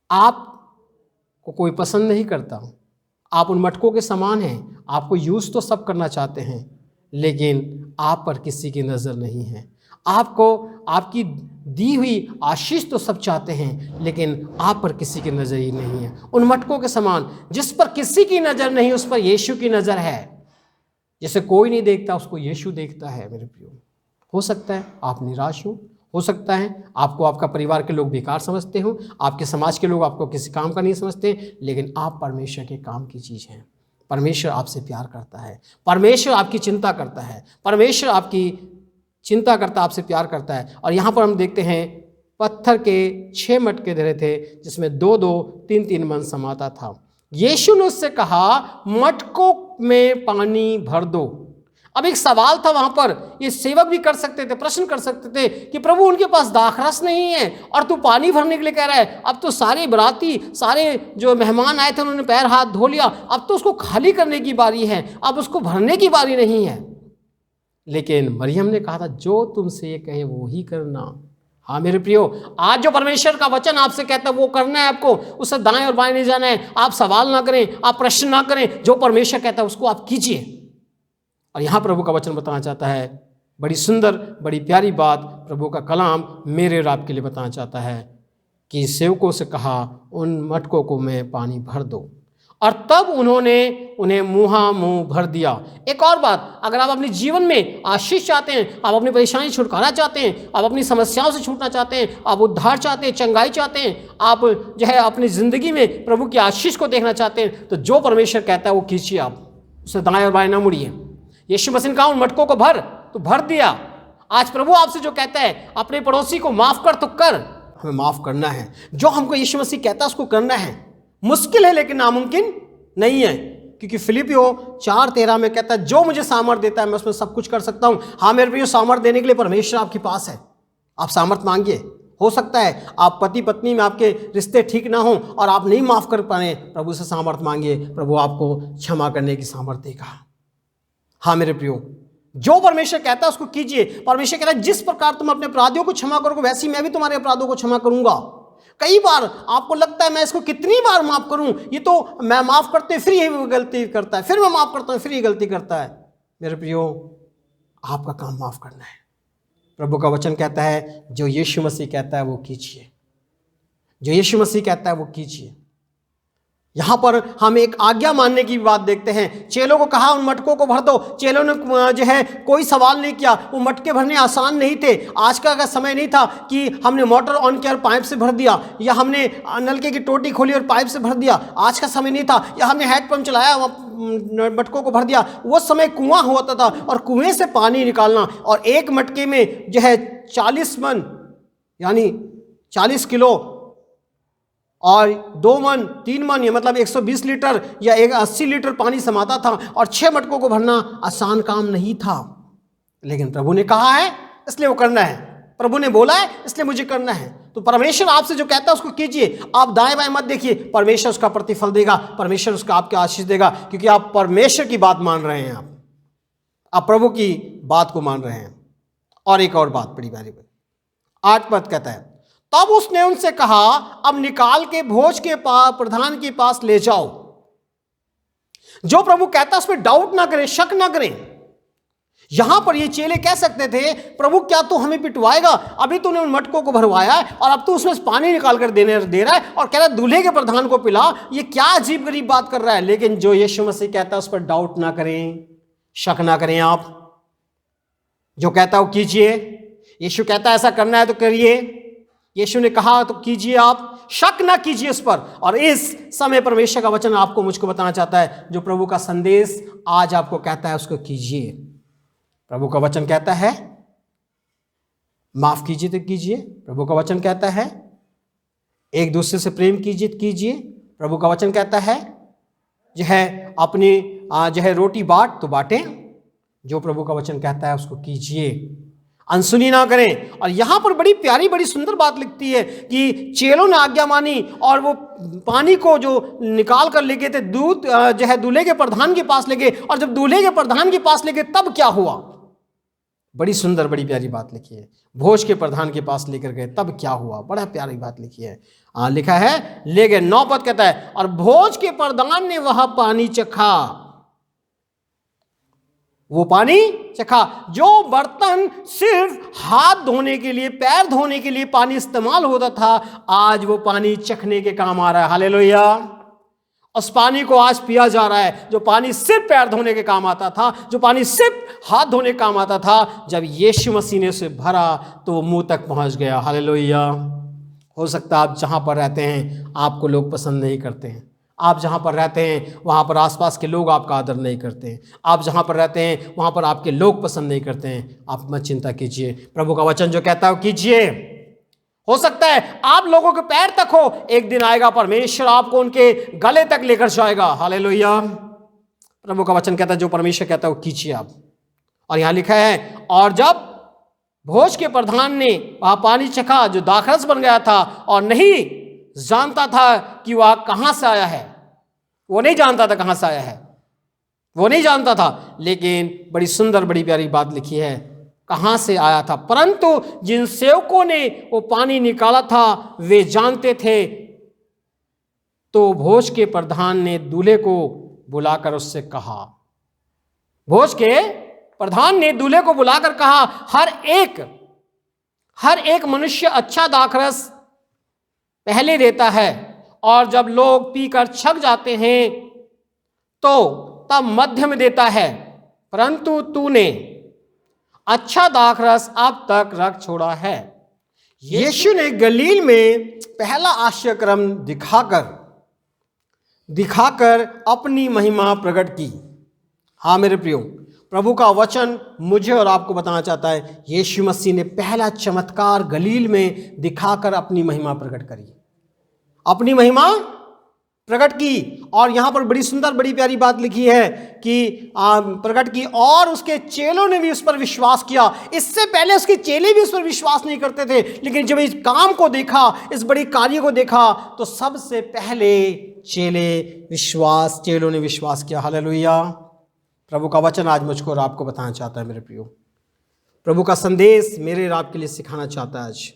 आपको कोई पसंद नहीं करता, आप उन मटकों के समान हैं, आपको यूज़ तो सब करना चाहते हैं, लेकिन आप पर किसी की नज़र नहीं है। आपको आपकी दी हुई आशीष तो सब चाहते हैं, लेकिन आप पर किसी की नज़र ही नहीं है। उन मटकों के समान जिस पर किसी की नज़र नहीं, उस पर यीशु की नज़र है। जैसे कोई नहीं देखता, उसको यीशु देखता है। मेरे प्रियो, हो सकता है आप निराश हो सकता है आपको आपका परिवार के लोग बेकार समझते हो, आपके समाज के लोग आपको किसी काम का नहीं समझते, लेकिन आप परमेश्वर के काम की चीज़ हैं। परमेश्वर आपसे प्यार करता है, परमेश्वर आपकी चिंता करता है, परमेश्वर आपकी चिंता करता, आपसे प्यार करता है। और यहाँ पर हम देखते हैं पत्थर के 6 मटके धरे थे, जिसमें 2-2, 3-3 मन समाता था। यीशु ने उससे कहा, मटकों में पानी भर दो। अब एक सवाल था वहाँ पर, ये सेवक भी कर सकते थे, प्रश्न कर सकते थे कि प्रभु उनके पास दाखरस नहीं है और तू पानी भरने के लिए कह रहा है। अब तो सारे बराती, सारे जो मेहमान आए थे उन्होंने पैर हाथ धो लिया, अब तो उसको खाली करने की बारी है, अब उसको भरने की बारी नहीं है। लेकिन मरियम ने कहा था, जो तुमसे ये कहे वो ही करना। हाँ मेरे प्रियो, आज जो परमेश्वर का वचन आपसे कहता है वो करना है आपको, उससे दाएं और बाएं नहीं जाना है। आप सवाल ना करें, आप प्रश्न ना करें, जो परमेश्वर कहता है उसको आप कीजिए। और यहाँ प्रभु का वचन बताना चाहता है, बड़ी सुंदर, बड़ी प्यारी बात प्रभु का कलाम मेरे और आपके लिए बताना चाहता है कि सेवकों से कहा, उन मटकों को में पानी भर दो, और तब उन्होंने उन्हें मुँह भर दिया। एक और बात, अगर आप अपने जीवन में आशीष चाहते हैं, आप अपनी परेशानी छुटकारा चाहते हैं, आप अपनी समस्याओं से छूटना चाहते हैं, आप उद्धार चाहते हैं, चंगाई चाहते हैं, आप जो है अपनी ज़िंदगी में प्रभु की आशीष को देखना चाहते हैं, तो जो परमेश्वर कहता है वो कीजिए। आप उसे दाएं और बाएं ना मुड़िए। यीशु मसीह ने कहा, उन मटकों को भर, तो भर दिया। आज प्रभु आपसे जो कहता है, अपने पड़ोसी को माफ़ कर तो कर। हमें माफ़ करना है, जो हमको यीशु मसीह कहता है उसको करना है। मुश्किल है लेकिन नामुमकिन नहीं है, क्योंकि फिलिपियो 4:13 में कहता है, जो मुझे सामर्थ देता है मैं उसमें सब कुछ कर सकता हूँ। हाँ मेरे प्रियो, सामर्थ देने के लिए परमेश्वर आपके पास है, आप सामर्थ मांगिए। हो सकता है आप पति पत्नी में आपके रिश्ते ठीक ना हो और आप नहीं माफ़ कर पाए, प्रभु से सामर्थ मांगिए, प्रभु आपको क्षमा करने की सामर्थ देगा। हाँ मेरे प्रियो, जो परमेश्वर कहता है उसको कीजिए। परमेश्वर कहता है, जिस प्रकार तुम अपने अपराधियों को क्षमा करोगे, वैसे ही मैं भी तुम्हारे अपराधों को क्षमा करूंगा। कई बार आपको लगता है, मैं इसको कितनी बार माफ़ करूं, ये तो मैं माफ़ करते फिर यही गलती करता है, फिर मैं माफ़ करता हूं फिर ये गलती करता है। मेरे प्रियो, आपका काम माफ़ करना है। प्रभु का वचन कहता है, जो यीशु मसीह कहता है वो कीजिए, जो यीशु मसीह कहता है वो कीजिए। यहाँ पर हम एक आज्ञा मानने की बात देखते हैं। चेलों को कहा, उन मटकों को भर दो। चेलों ने जो है कोई सवाल नहीं किया। वो मटके भरने आसान नहीं थे। आज का अगर समय नहीं था कि हमने मोटर ऑन किया और पाइप से भर दिया, या हमने नलके की टोटी खोली और पाइप से भर दिया। आज का समय नहीं था, या हमने हैंडपंप चलाया मटकों को भर दिया। वो समय कुआं होता था और कुएं से पानी निकालना, और एक मटके में जो है 40 मन यानी 40 किलो और 2 मन 3 मन, ये मतलब 120 लीटर या 80 लीटर पानी समाता था। और 6 मटकों को भरना आसान काम नहीं था, लेकिन प्रभु ने कहा है इसलिए वो करना है। प्रभु ने बोला है इसलिए मुझे करना है। तो परमेश्वर आपसे जो कहता है उसको कीजिए। आप दाएं बाएं मत देखिए, परमेश्वर उसका प्रतिफल देगा, परमेश्वर उसका आपके आशीष देगा, क्योंकि आप परमेश्वर की बात मान रहे हैं, आप प्रभु की बात को मान रहे हैं। और एक और बात बड़ी प्यारी 8 पद कहता है, तब उसने उनसे कहा, अब निकाल के भोज के प्रधान के पास ले जाओ। जो प्रभु कहता है उसमें डाउट ना करें, शक ना करें। यहां पर ये चेले कह सकते थे, प्रभु क्या तू हमें पिटवाएगा? अभी तूने उन मटकों को भरवाया है और अब तू उसमें से पानी निकाल कर दे रहा है और कह रहा है दूल्हे के प्रधान को पिला। ये क्या अजीब गरीब बात कर रहा है। लेकिन जो यीशु मसीह कहता है उस पर डाउट ना करें, शक ना करें। आप जो कहता है वो कीजिए। यीशु कहता है ऐसा करना है तो करिए। यीशु ने कहा तो कीजिए, आप शक ना कीजिए उस पर। और इस समय परमेश्वर का वचन आपको मुझको बताना चाहता है, जो प्रभु का संदेश आज आपको कहता है उसको कीजिए। प्रभु का वचन कहता है माफ कीजिए तो कीजिए। प्रभु का वचन कहता है एक दूसरे से प्रेम कीजिए तो कीजिए। प्रभु का वचन कहता है जो है अपनी जो है रोटी बांट तो बांटें। जो प्रभु का वचन कहता है उसको कीजिए। अनसुनी ना करें। और यहाँ पर बड़ी प्यारी बड़ी सुंदर बात लिखती है कि चेलों ने आज्ञा मानी और वो पानी को जो निकाल कर ले गए थे दूध जो है दूल्हे के प्रधान के पास ले गए। और जब दूल्हे के प्रधान के पास ले गए तब क्या हुआ? बड़ी सुंदर बड़ी प्यारी बात लिखी है। भोज के प्रधान के पास लेकर गए तब क्या हुआ? बड़ा प्यारी बात लिखी है। लिखा है ले गए। 9 पद कहता है और भोज के प्रधान ने वह पानी चखा। वो पानी चखा जो बर्तन सिर्फ हाथ धोने के लिए पैर धोने के लिए पानी इस्तेमाल होता था, आज वो पानी चखने के काम आ रहा है। हालेलुया। उस पानी को आज पिया जा रहा है। जो पानी सिर्फ पैर धोने के काम आता था, जो पानी सिर्फ हाथ धोने के काम आता था, जब यीशु मसीह ने उसे भरा तो वो मुंह तक पहुंच गया। हालेलुया। हो सकता है आप जहां पर रहते हैं आपको लोग पसंद नहीं करते हैं। आप जहाँ पर रहते हैं वहाँ पर आसपास के लोग आपका आदर नहीं करते हैं। आप जहाँ पर रहते हैं वहाँ पर आपके लोग पसंद नहीं करते हैं। आप मत चिंता कीजिए, प्रभु का वचन जो कहता है वो कीजिए। हो सकता है आप लोगों के पैर तक हो, एक दिन आएगा परमेश्वर आपको उनके गले तक लेकर जाएगा। हालेलुया। प्रभु का वचन कहता है जो परमेश्वर कहता है वो कीजिए आप। और यहाँ लिखा है और जब भोज के प्रधान ने वहाँ पानी चखा जो दाखरस बन गया था और नहीं जानता था कि वह कहाँ से आया है, वो नहीं जानता था कहाँ से आया है, वो नहीं जानता था। लेकिन बड़ी सुंदर बड़ी प्यारी बात लिखी है कहाँ से आया था। परंतु जिन सेवकों ने वो पानी निकाला था वे जानते थे। तो भोज के प्रधान ने दूल्हे को बुलाकर उससे कहा, भोज के प्रधान ने दूल्हे को बुलाकर कहा, हर एक मनुष्य अच्छा दाखरस पहले देता है और जब लोग पीकर छक जाते हैं तो तब मध्य में देता है, परंतु तूने अच्छा दाखरस अब तक रख छोड़ा है। यीशु ने गलील में पहला आश्चर्यक्रम दिखाकर अपनी महिमा प्रकट की। हाँ मेरे प्रियो, प्रभु का वचन मुझे और आपको बताना चाहता है यीशु मसीह ने पहला चमत्कार गलील में दिखाकर अपनी महिमा प्रकट करी, अपनी महिमा प्रकट की। और यहाँ पर बड़ी सुंदर बड़ी प्यारी बात लिखी है कि प्रकट की और उसके चेलों ने भी उस पर विश्वास किया। इससे पहले उसके चेले भी उस पर विश्वास नहीं करते थे, लेकिन जब इस काम को देखा, इस बड़ी कार्य को देखा, तो सबसे पहले चेलों ने विश्वास किया। हालेलुया। प्रभु का वचन आज मुझको और आपको बताना चाहता है मेरे प्रियो। प्रभु का संदेश मेरे और आपके लिए सिखाना चाहता है। आज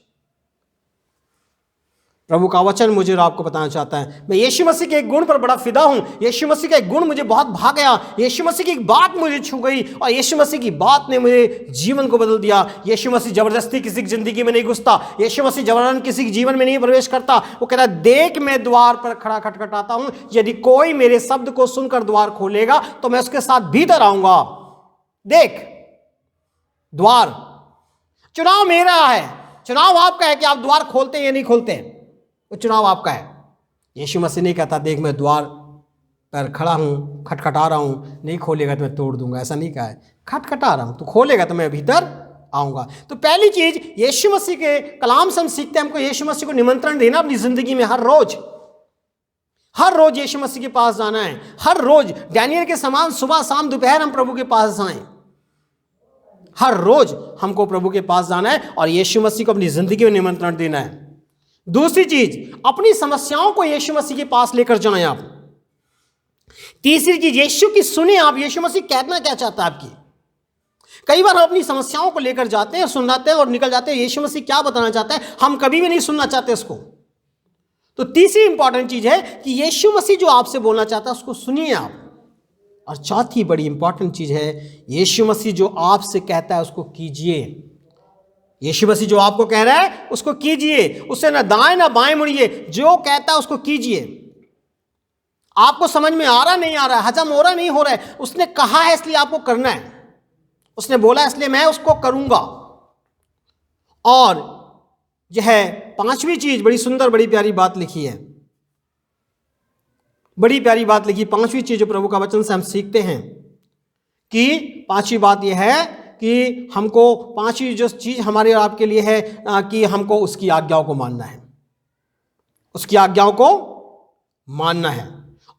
प्रभु का वचन मुझे और आपको बताना चाहता है। मैं यीशु मसीह के एक गुण पर बड़ा फिदा हूं। यीशु मसीह का एक गुण मुझे बहुत भा गया। यीशु मसीह की एक बात मुझे छू गई और यीशु मसीह की बात ने मुझे जीवन को बदल दिया। यीशु मसीह जबरदस्ती किसी की जिंदगी में नहीं घुसता। यीशु मसीह जबरन किसी के जीवन में नहीं प्रवेश करता। वो कहता है देख मैं द्वार पर खड़ा खटखटाता हूं, यदि कोई मेरे शब्द को सुनकर द्वार खोलेगा तो मैं उसके साथ भीतर आऊंगा। देख द्वार, चुनाव मेरा है, चुनाव आपका है कि आप द्वार खोलते हैं या नहीं खोलते हैं, वो चुनाव आपका है। यीशु मसीह नहीं कहता देख मैं द्वार पर खड़ा हूं, खटखटा रहा हूं, नहीं खोलेगा तो मैं तोड़ दूंगा। ऐसा नहीं कहा है, खटखटा रहा हूं, तो खोलेगा तो मैं भीतर आऊंगा। तो पहली चीज यीशु मसीह के कलाम से हम सीखते हैं, हमको यीशु मसीह को निमंत्रण देना अपनी जिंदगी में। हर रोज यीशु मसीह के पास जाना है। हर रोज डैनियल के समान सुबह शाम दोपहर हम प्रभु के पास जाएं। हर रोज हमको प्रभु के पास जाना है और यीशु मसीह को अपनी जिंदगी में निमंत्रण देना है। दूसरी चीज, अपनी समस्याओं को यीशु मसीह के पास लेकर जाएं आप। तीसरी चीज, यीशु की सुने आप, यीशु मसीह कहना क्या चाहता है आपकी। कई बार हम अपनी समस्याओं को लेकर जाते हैं, सुनाते हैं और निकल जाते हैं। यीशु मसीह क्या बताना चाहता है हम कभी भी नहीं सुनना चाहते उसको। तो तीसरी इंपॉर्टेंट चीज है कि यीशु मसीह जो आपसे बोलना चाहता है उसको सुनिए आप। और चौथी बड़ी इंपॉर्टेंट चीज है यीशु मसीह जो आपसे कहता है उसको कीजिए। यीशु मसीह जो आपको कह रहा है उसको कीजिए, उससे ना दाएं ना बाएं मुड़िए, जो कहता है उसको कीजिए। आपको समझ में आ रहा नहीं आ रहा है, हजम हो रहा नहीं हो रहा है, उसने कहा है इसलिए आपको करना है, उसने बोला इसलिए मैं उसको करूंगा। और यह है पांचवी चीज, बड़ी सुंदर बड़ी प्यारी बात लिखी है, बड़ी प्यारी बात लिखी। पांचवी चीज जो प्रभु का वचन से हम सीखते हैं कि पांचवी बात यह है कि हमको पांचवी जो चीज हमारे और आपके लिए है कि हमको उसकी आज्ञाओं को मानना है, उसकी आज्ञाओं को मानना है।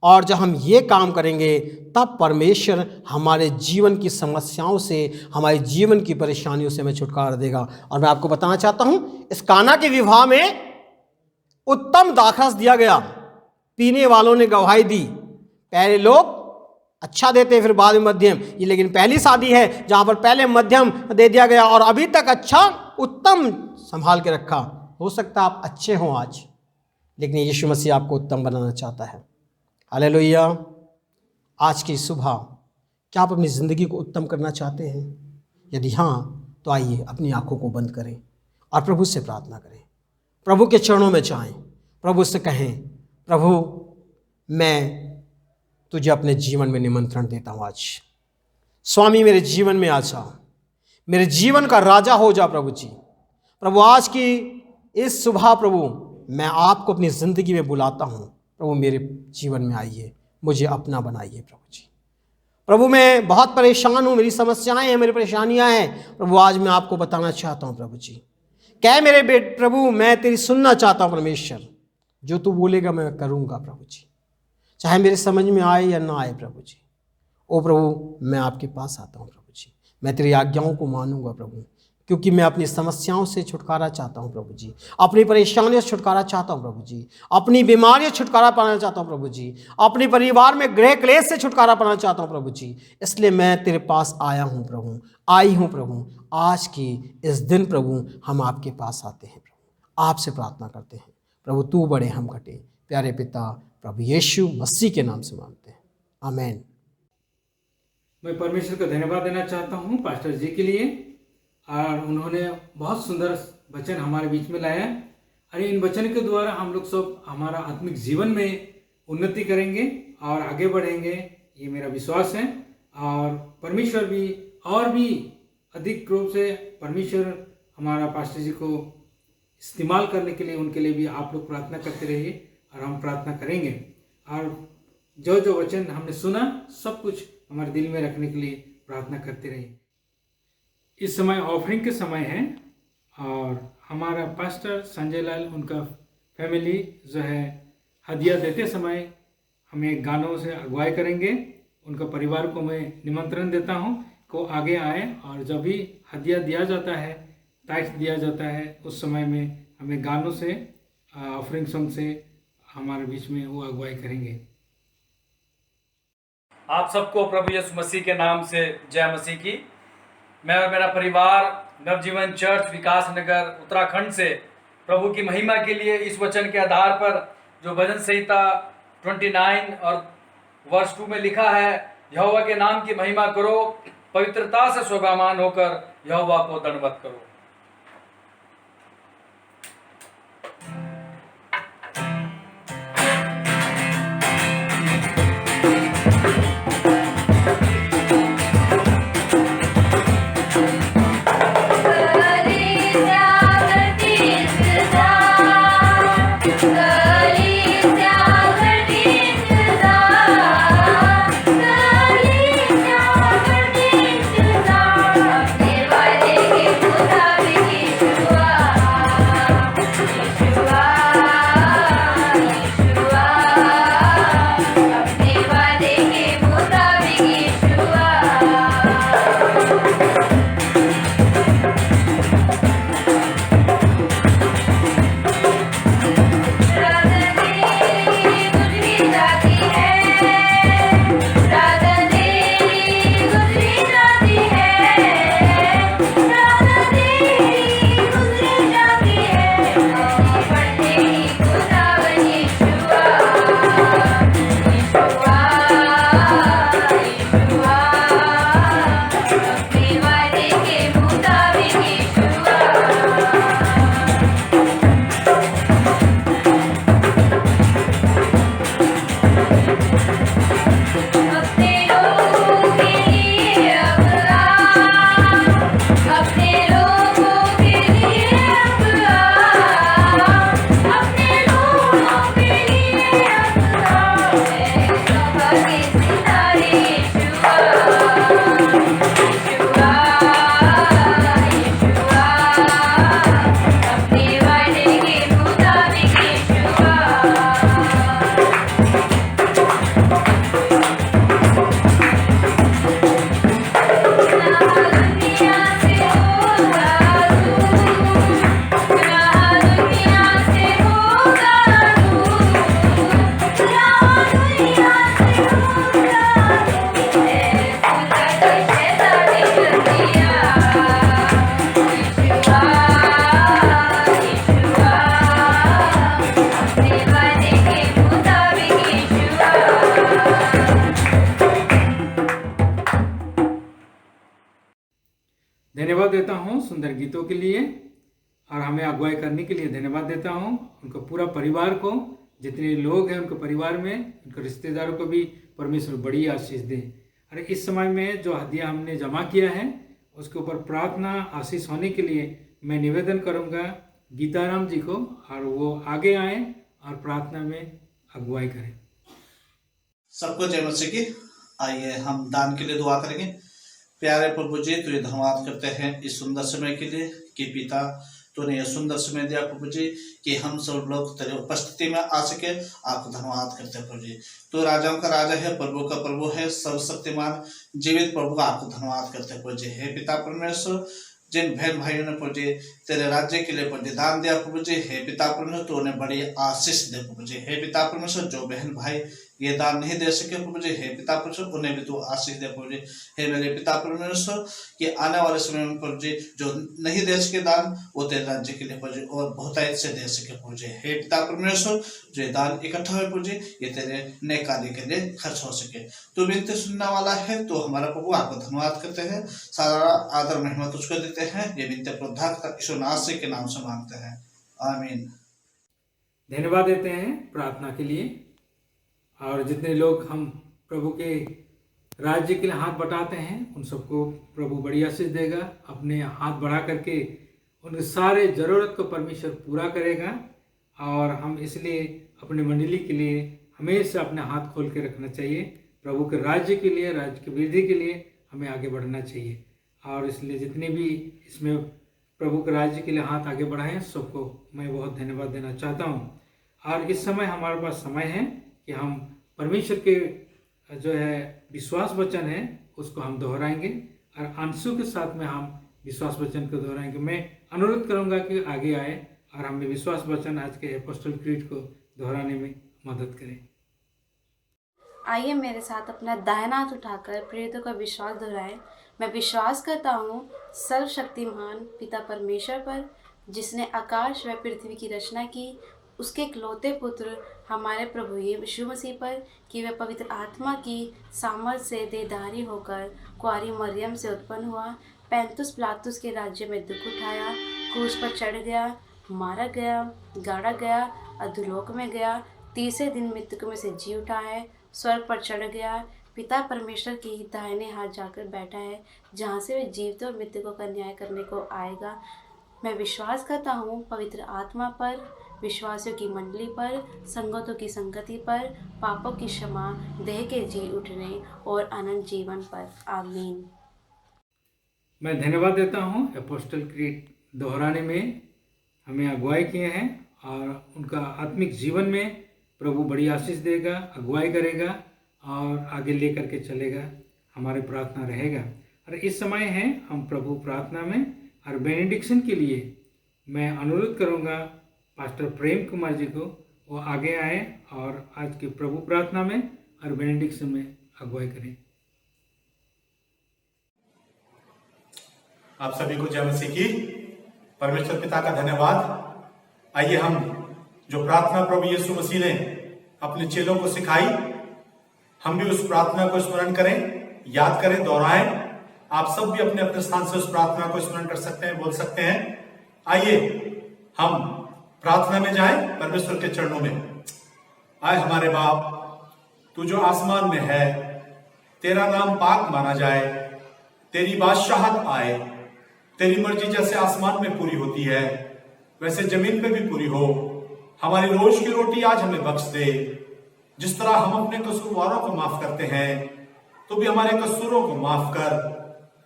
और जब हम ये काम करेंगे तब परमेश्वर हमारे जीवन की समस्याओं से, हमारे जीवन की परेशानियों से हमें छुटकारा देगा। और मैं आपको बताना चाहता हूँ, इस काना के विवाह में उत्तम दाखरस दिया गया, पीने वालों ने गवाही दी। पहले लोग अच्छा देते फिर बाद में मध्यम, ये लेकिन पहली शादी है जहाँ पर पहले मध्यम दे दिया गया और अभी तक अच्छा उत्तम संभाल के रखा। हो सकता है आप अच्छे हों आज, लेकिन यीशु मसीह आपको उत्तम बनाना चाहता है। हालेलुया। आज की सुबह क्या आप अपनी ज़िंदगी को उत्तम करना चाहते हैं? यदि हाँ, तो आइए अपनी आंखों को बंद करें और प्रभु से प्रार्थना करें, प्रभु के चरणों में जाएं, प्रभु से कहें, प्रभु मैं तुझे अपने जीवन में निमंत्रण देता हूँ। आज स्वामी मेरे जीवन में आ जा, मेरे जीवन का राजा हो जा प्रभु जी। प्रभु आज की इस सुबह प्रभु मैं आपको अपनी ज़िंदगी में बुलाता हूँ। प्रभु मेरे जीवन में आइए, मुझे अपना बनाइए प्रभु जी। प्रभु मैं बहुत परेशान हूँ, मेरी समस्याएं हैं, मेरी परेशानियां हैं। प्रभु आज मैं आपको बताना चाहता हूँ प्रभु जी। क्या मेरे बेट प्रभु मैं तेरी सुनना चाहता हूँ परमेश्वर, जो तू बोलेगा मैं करूँगा प्रभु जी, चाहे मेरे समझ में आए या ना आए प्रभु जी। ओ प्रभु मैं आपके पास आता हूँ प्रभु जी, मैं तेरी आज्ञाओं को मानूंगा प्रभु, क्योंकि मैं अपनी समस्याओं से छुटकारा चाहता हूँ प्रभु जी, अपनी परेशानियों से छुटकारा चाहता हूँ प्रभु जी, अपनी बीमारियों से छुटकारा पाना चाहता हूँ प्रभु जी, अपने परिवार में गृह क्लेश से छुटकारा पाना चाहता हूँ प्रभु जी। इसलिए मैं तेरे पास आया हूँ प्रभु, आई हूँ प्रभु। आज की इस दिन प्रभु हम आपके पास आते हैं प्रभु, आपसे प्रार्थना करते हैं प्रभु, तू बड़े हम घटे। प्यारे पिता प्रभु यीशु मसीह के नाम से मांगते हैं, आमीन। मैं परमेश्वर का धन्यवाद देना चाहता हूँ पास्टर जी के लिए, और उन्होंने बहुत सुंदर वचन हमारे बीच में लाया। और इन वचन के द्वारा हम लोग सब हमारा आत्मिक जीवन में उन्नति करेंगे और आगे बढ़ेंगे, ये मेरा विश्वास है। और परमेश्वर भी और भी अधिक रूप से परमेश्वर हमारा पास्टर जी को इस्तेमाल करने के लिए, उनके लिए भी आप लोग प्रार्थना करते रहिए और हम प्रार्थना करेंगे। और जो जो वचन हमने सुना सब कुछ हमारे दिल में रखने के लिए प्रार्थना करते रहिए। इस समय ऑफरिंग के समय है और हमारा पास्टर संजय लाल, उनका फैमिली जो है हदिया देते समय हमें गानों से अगुवाई करेंगे। उनका परिवार को मैं निमंत्रण देता हूं को आगे आए, और जब भी हदिया दिया जाता है, टैक्स दिया जाता है, उस समय में हमें गानों से, ऑफरिंग सॉन्ग से हमारे बीच में वो अगुवाई करेंगे। आप सबको प्रभु यीशु मसीह के नाम से जय मसीह की। मैं और मेरा परिवार नवजीवन चर्च विकास नगर उत्तराखंड से प्रभु की महिमा के लिए इस वचन के आधार पर जो भजन संहिता 29 और वर्ष 2 में लिखा है, यहोवा के नाम की महिमा करो, पवित्रता से शोभामान होकर यहोवा को दंडवत करो। Bye. सुंदर गीतों के लिए और हमें अगुवाई करने के लिए धन्यवाद देता हूँ। उनका पूरा परिवार को, जितने लोग हैं उनके परिवार में, उनके रिश्तेदारों को भी परमेश्वर बड़ी आशीष दे। और इस समय में जो हदिया हमने जमा किया है उसके ऊपर प्रार्थना आशीष होने के लिए मैं निवेदन करूँगा गीताराम जी को, और वो आगे आए और प्रार्थना में अगुवाई करें। सबको जय मसीह की। आइए हम दान के लिए दुआ करेंगे। प्यारे प्रभु जी, तुझे धन्यवाद करते हैं इस सुंदर समय के लिए कि पिता तूने यह सुंदर समय दिया प्रभु जी कि हम सब लोग तेरे उपस्थिति में आ सके। आपको धन्यवाद करते हैं प्रभु जी। तू राजाओं का राजा है, प्रभु का प्रभु है, सर्वशक्तिमान जीवित प्रभु का आपको धन्यवाद करते हैं प्रभु जी। हे पिता परमेश्वर, जिन बहन भाइयों ने प्रभु जी तेरे राज्य के लिए प्रभु जी दान दिया प्रभु जी, हे पिता परमेश्वर तो उन्हें बड़ी आशीष दे प्रभु जी। हे पिता परमेश्वर, जो बहन भाई ये दान नहीं दे सके प्रभु जी, हे पिता परमेश्वर उन्हें भी तू आशीष दे प्रभु जी। हे मेरे पिता परमेश्वर कि आने वाले समय में प्रभु जी जो नहीं दे सके दान, वो तेरे राज्य के लिए प्रभु जी और बहुतायत से दे सके प्रभु जी। हे पिता परमेश्वर, जो ये दान इकट्ठा हुए प्रभु जी, ये तेरे नए कार्य के लिए खर्च हो सके। तू विनती सुनने वाला है तो हमारा प्रभु आपको धन्यवाद करते हैं। सारा आदर महिमा तुझको देते हैं। ये विनती प्रभु यीशु नासरी के नाम से मांगते हैं, आमीन। धन्यवाद देते हैं प्रार्थना के लिए। और जितने लोग हम प्रभु के राज्य के लिए हाथ बटाते हैं उन सबको प्रभु बड़ी आशीष देगा। अपने हाथ बढ़ा करके उनके सारे ज़रूरत को परमेश्वर पूरा करेगा। और हम इसलिए अपने मंडली के लिए हमेशा अपने हाथ खोल के रखना चाहिए। प्रभु के राज्य के लिए, राज्य की वृद्धि के लिए हमें आगे बढ़ना चाहिए। और इसलिए जितने भी इसमें प्रभु के राज्य के लिए हाथ आगे बढ़ाएं, सबको मैं बहुत धन्यवाद देना चाहता हूँ। और इस समय हमारे पास समय है कि हम परमेश्वर के जो है विश्वास वचन है उसको हम दोहराएंगे और अंशों के साथ में हम विश्वास वचन को दोहराएंगे। मैं अनुरोध करूंगा कि आगे आए और हमें विश्वास वचन आज के एपोस्टल क्रीड को दोहराने में मदद करें। आइए मेरे साथ अपना दाहिना हाथ उठाकर प्रेरितों का विश्वास दोहराएं। मैं विश्वास करता हूँ सर्वशक्तिमान पिता परमेश्वर पर, जिसने आकाश व पृथ्वी की रचना की, उसके इकलौते पुत्र हमारे प्रभु यीशु मसीह पर, कि वह पवित्र आत्मा की सामर्थ से देहधारी होकर कुंवारी मरियम से उत्पन्न हुआ, पैंतुस पिलातुस के राज्य में दुख उठाया, क्रूस पर चढ़ गया, मारा गया, गाड़ा गया, अधोलोक में गया, तीसरे दिन मृतकों में से जी उठा है, स्वर्ग पर चढ़ गया, पिता परमेश्वर की दाहिने हाथ जाकर बैठा है, जहाँ से वह जीवितों और मृतकों का न्याय करने को आएगा। मैं विश्वास करता हूँ पवित्र आत्मा पर, विश्वासियों की मंडली पर, संगतों की संगति पर, पापों की क्षमा, देह के जी उठने और अनंत जीवन पर, आमीन। मैं धन्यवाद देता हूँ एपोस्टल क्रीड दोहराने में हमें अगुवाई किए हैं और उनका आत्मिक जीवन में प्रभु बड़ी आशीष देगा, अगुवाई करेगा और आगे ले करके चलेगा। हमारी प्रार्थना रहेगा। और इस समय है हम प्रभु प्रार्थना में और बेनेडिक्शन के लिए मैं अनुरोध करूंगा पास्टर प्रेम कुमार जी को, वो आगे आए और आज की प्रभु प्रार्थना में और बेनेडिक्शन में अगुवाई करें। आप सभी को जय मसीह की। परमेश्वर पिता का धन्यवाद। आइए हम जो प्रार्थना प्रभु यीशु मसीह ने अपने चेलों को सिखाई, हम भी उस प्रार्थना को स्मरण करें, याद करें, दोहराएं। आप सब भी अपने अपने स्थान से उस प्रार्थना को स्मरण कर सकते हैं, बोल सकते हैं। आइए हम प्रार्थना में जाएं, परमेश्वर के चरणों में। आए हमारे बाप, तू जो आसमान में है, तेरा नाम पाक माना जाए, तेरी बादशाहत आए, तेरी मर्जी जैसे आसमान में पूरी होती है वैसे जमीन पे भी पूरी हो। हमारी रोज की रोटी आज हमें बख्श दे। जिस तरह हम अपने कसूरवारों को माफ करते हैं, तो भी हमारे कसूरों को माफ कर,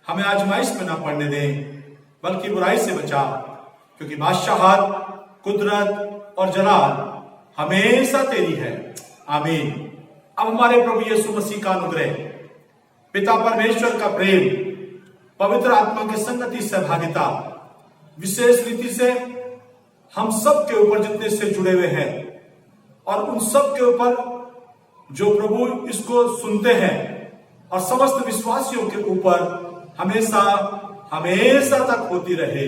हमें आजमाइश में ना पड़ने दे, बल्कि बुराई से बचा, क्योंकि बादशाहत, कुदरत और जलाल हमेशा तेरी है, आमीन। अब हमारे प्रभु यीशु मसीह का अनुग्रह, पिता परमेश्वर का प्रेम, पवित्र आत्मा की संगति, सहभागिता, विशेष रीति से हम सब के ऊपर जितने से जुड़े हुए हैं और उन सब के ऊपर जो प्रभु इसको सुनते हैं और समस्त विश्वासियों के ऊपर हमेशा हमेशा तक होती रहे,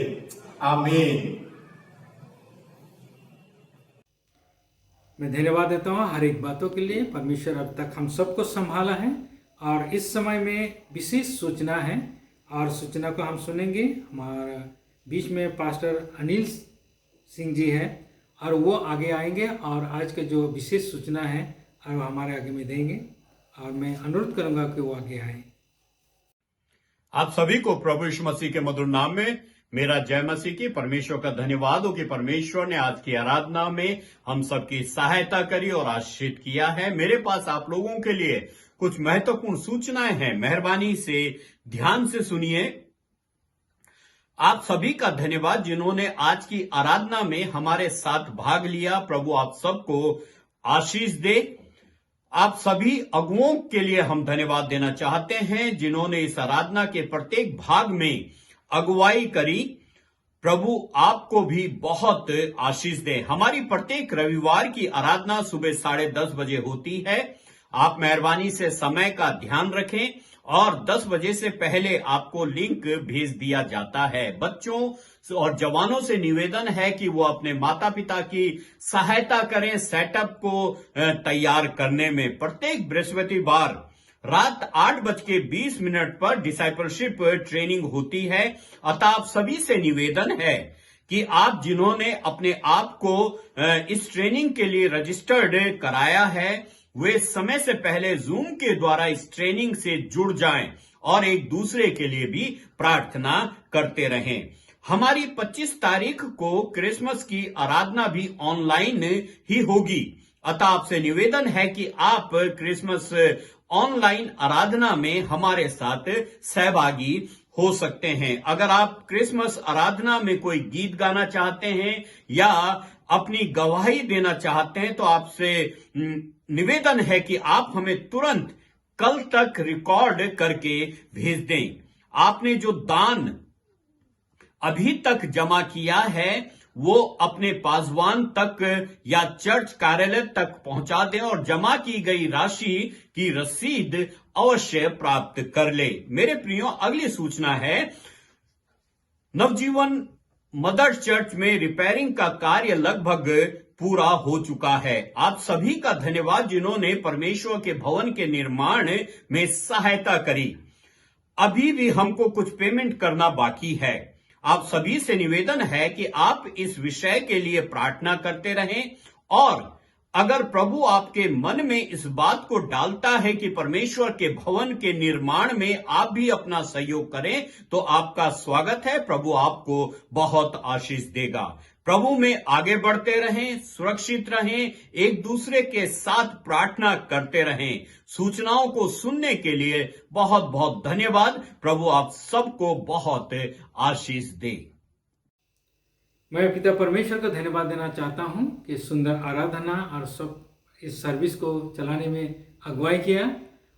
आमीन। मैं धन्यवाद देता हूँ हर एक बातों के लिए। परमेश्वर अब तक हम सबको संभाला है और इस समय में विशेष सूचना है और सूचना को हम सुनेंगे। हमारा बीच में पास्टर अनिल सिंह जी हैं और वो आगे आएंगे और आज के जो विशेष सूचना है और वो हमारे आगे में देंगे और मैं अनुरोध करूंगा कि वो आगे आए। आप सभी को प्रभु यीशु मसीह के मधुर नाम में मेरा जय मसीह की। परमेश्वर का धन्यवाद हो कि परमेश्वर ने आज की आराधना में हम सबकी सहायता करी और आशीषित किया है। मेरे पास आप लोगों के लिए कुछ महत्वपूर्ण सूचनाएं हैं, मेहरबानी से ध्यान से सुनिए। आप सभी का धन्यवाद जिन्होंने आज की आराधना में हमारे साथ भाग लिया। प्रभु आप सबको आशीष दे। आप सभी अगुओं के लिए हम धन्यवाद देना चाहते हैं जिन्होंने इस आराधना के प्रत्येक भाग में अगुवाई करी। प्रभु आपको भी बहुत आशीष दे। हमारी प्रत्येक रविवार की आराधना सुबह 10:30 बजे होती है। आप मेहरबानी से समय का ध्यान रखें और 10 बजे से पहले आपको लिंक भेज दिया जाता है। बच्चों और जवानों से निवेदन है कि वो अपने माता पिता की सहायता करें सेटअप को तैयार करने में। प्रत्येक बृहस्पतिवार रात 8:20 पर डिसाइपलशिप ट्रेनिंग होती है। अतः आप सभी से निवेदन है कि आप जिन्होंने अपने आप को इस ट्रेनिंग के लिए रजिस्टर्ड कराया है वे समय से पहले जूम के द्वारा इस ट्रेनिंग से जुड़ जाएं और एक दूसरे के लिए भी प्रार्थना करते रहें। हमारी 25 तारीख को क्रिसमस की आराधना भी ऑनलाइन ही होगी। अतः आपसे निवेदन है कि आप क्रिसमस ऑनलाइन आराधना में हमारे साथ सहभागी हो सकते हैं। अगर आप क्रिसमस आराधना में कोई गीत गाना चाहते हैं या अपनी गवाही देना चाहते हैं तो आपसे निवेदन है कि आप हमें तुरंत कल तक रिकॉर्ड करके भेज दें। आपने जो दान अभी तक जमा किया है वो अपने पासवान तक या चर्च कार्यालय तक पहुंचा दें और जमा की गई राशि की रसीद अवश्य प्राप्त कर ले। मेरे प्रियो, अगली सूचना है नवजीवन मदर चर्च में रिपेयरिंग का कार्य लगभग पूरा हो चुका है। आप सभी का धन्यवाद जिन्होंने परमेश्वर के भवन के निर्माण में सहायता करी। अभी भी हमको कुछ पेमेंट करना बाकी है। आप सभी से निवेदन है कि आप इस विषय के लिए प्रार्थना करते रहें और अगर प्रभु आपके मन में इस बात को डालता है कि परमेश्वर के भवन के निर्माण में आप भी अपना सहयोग करें तो आपका स्वागत है। प्रभु आपको बहुत आशीष देगा। प्रभु में आगे बढ़ते रहें, सुरक्षित रहें, एक दूसरे के साथ प्रार्थना करते रहें। सूचनाओं को सुनने के लिए बहुत बहुत धन्यवाद। प्रभु आप सबको बहुत आशीष दे। मैं पिता परमेश्वर को धन्यवाद देना चाहता हूं कि सुंदर आराधना और सब इस सर्विस को चलाने में अगुवाई किया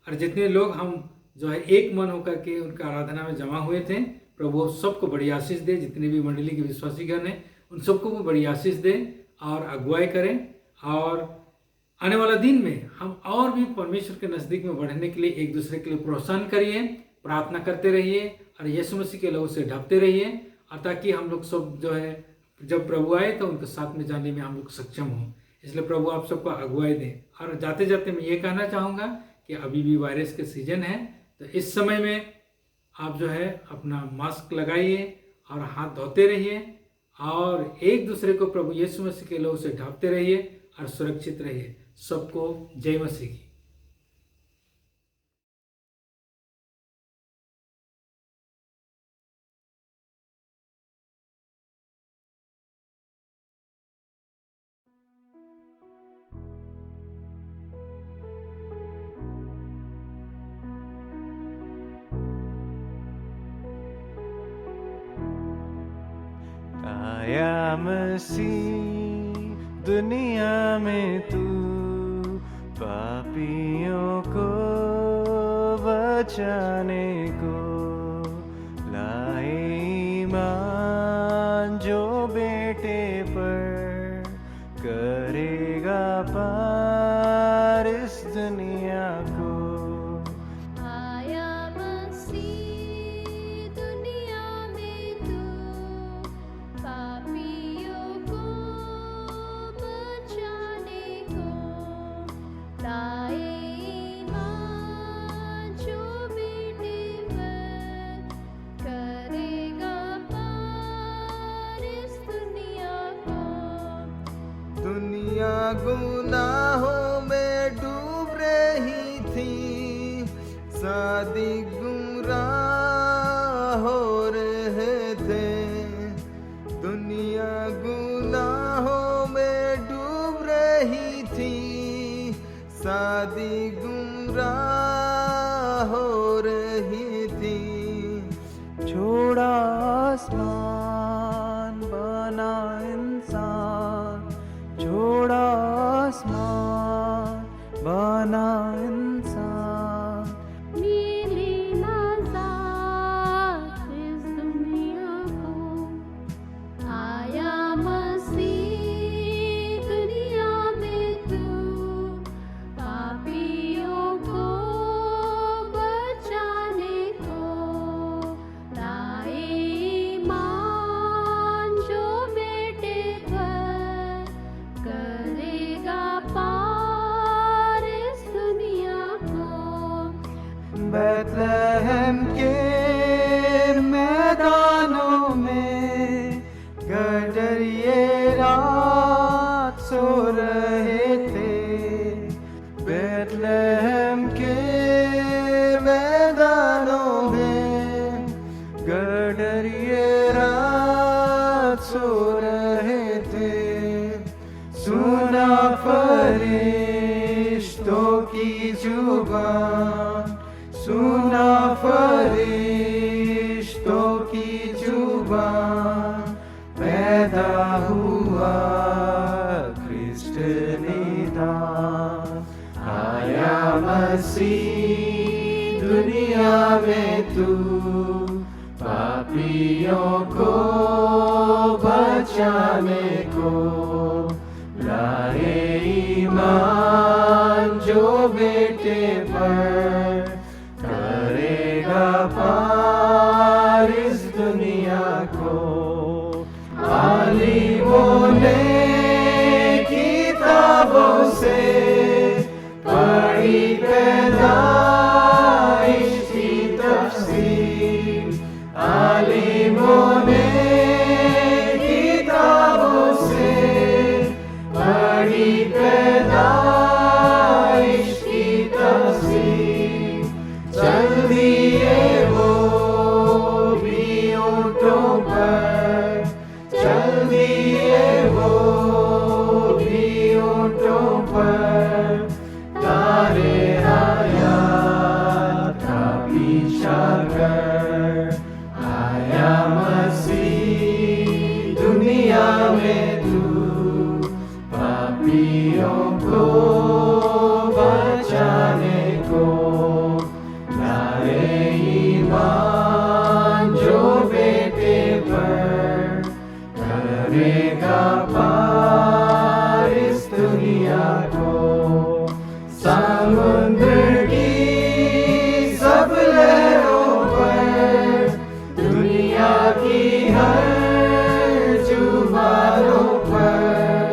और जितने लोग हम जो है एक मन होकर के उनका आराधना में जमा हुए थे, प्रभु सबको बड़ी आशीष दे। जितने भी मंडली के विश्वासीगण हैं उन सबको वो बड़ी आशीष दे और अगुवाई करें और आने वाला दिन में हम और भी परमेश्वर के नज़दीक में बढ़ने के लिए एक दूसरे के लिए प्रोत्साहन करिए, प्रार्थना करते रहिए और यीशु मसीह के लहू से ढकते रहिए और ताकि हम लोग सब जो है जब प्रभु आए तो उनके साथ में जाने में हम लोग सक्षम हों। इसलिए प्रभु आप सबको अगुवाई दें। और जाते जाते मैं ये कहना चाहूँगा कि अभी भी वायरस के सीजन है तो इस समय में आप जो है अपना मास्क लगाइए और हाथ धोते रहिए और एक दूसरे को प्रभु यीशु मसीह के लहू से ढकते रहिए और सुरक्षित रहिए। सबको जय मसीह की। आया मसीह दुनिया में तू पापियों को बचाने को लाए ईमान जो बेटे पर करेगा पार इस दुनिया को। आया मसीह दुनिया में तू पापियों को बचाने को लाए ईमान जो बेटे पर करेगा पार दुनिया गुनाहों में डूब रही थी, शादी गुमराह हो रहे थे। दुनिया गुनाहों में डूब रही थी, शादी गुमराह हो रही थी। छोड़ा आसमान बना इंसान, छोड़ा आसमान बना इंसान। मिली नाज़ात इस दुनिया को, आया मसीह दुनिया में तू, पापियों को बचाने को, लाए ईमान जो बेटे पर, करेगा पार इस दुनिया को। बैतलहम के मैदानों में गडरिए रात सो रहे थे। बैतलहम के मैदानों में गडरिए रात सो रहे थे। सुना फरिश्तों की जुबान, सुना फरिश्तों की जुबान, पैदा हुआ ख्रिस्ट निदान। आया मसीह दुनिया में तू, पापियों को बचाने को, लाए ईमान जो बेटे पर, करेगा पार इस दुनिया को। आलिमों ने किताबों से पढ़ी पैदाइश की तफसीर, आलिमों ने किताबों से पढ़ी पैदाइश की तफसीर। चल दिए वो भी ऊँटों पर, चल दिए वो भी ऊँटों पर, तारे हयात का पीछा कर। आया मसीह दुनिया में तू, पापियों को बचाने को, लाए ईमान जो बेटे पर, करेगा पार इस दुनिया को। समुद्र की सब लहरों पर, दुनिया की हर जुबानों पर,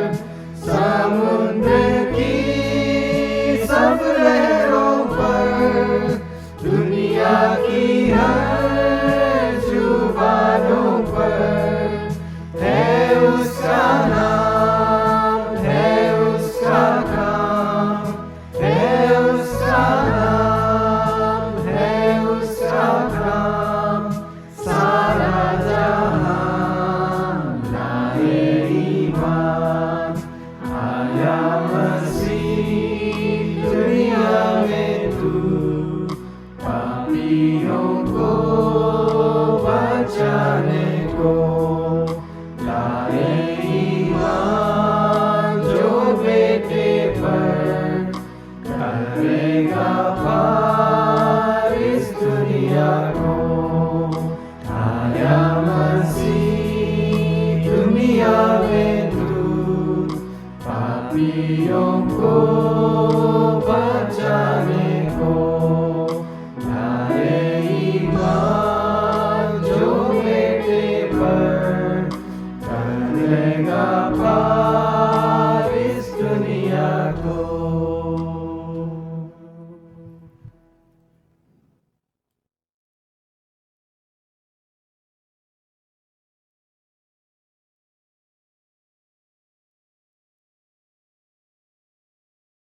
समुद्र की सब लहरों पर, दुनिया की हर जुबानों पर, है उसका नाम, है उसका काम, है उसका नाम, है उसका काम। सारा जहां लाए ईमान, आया मसीह दुनिया में तू, पापियों को बचाने को, लाए ईमान जो बेटे पर, करेगा पार इस दुनिया को। आया मसीह दुनिया में तू, पापियों को बचा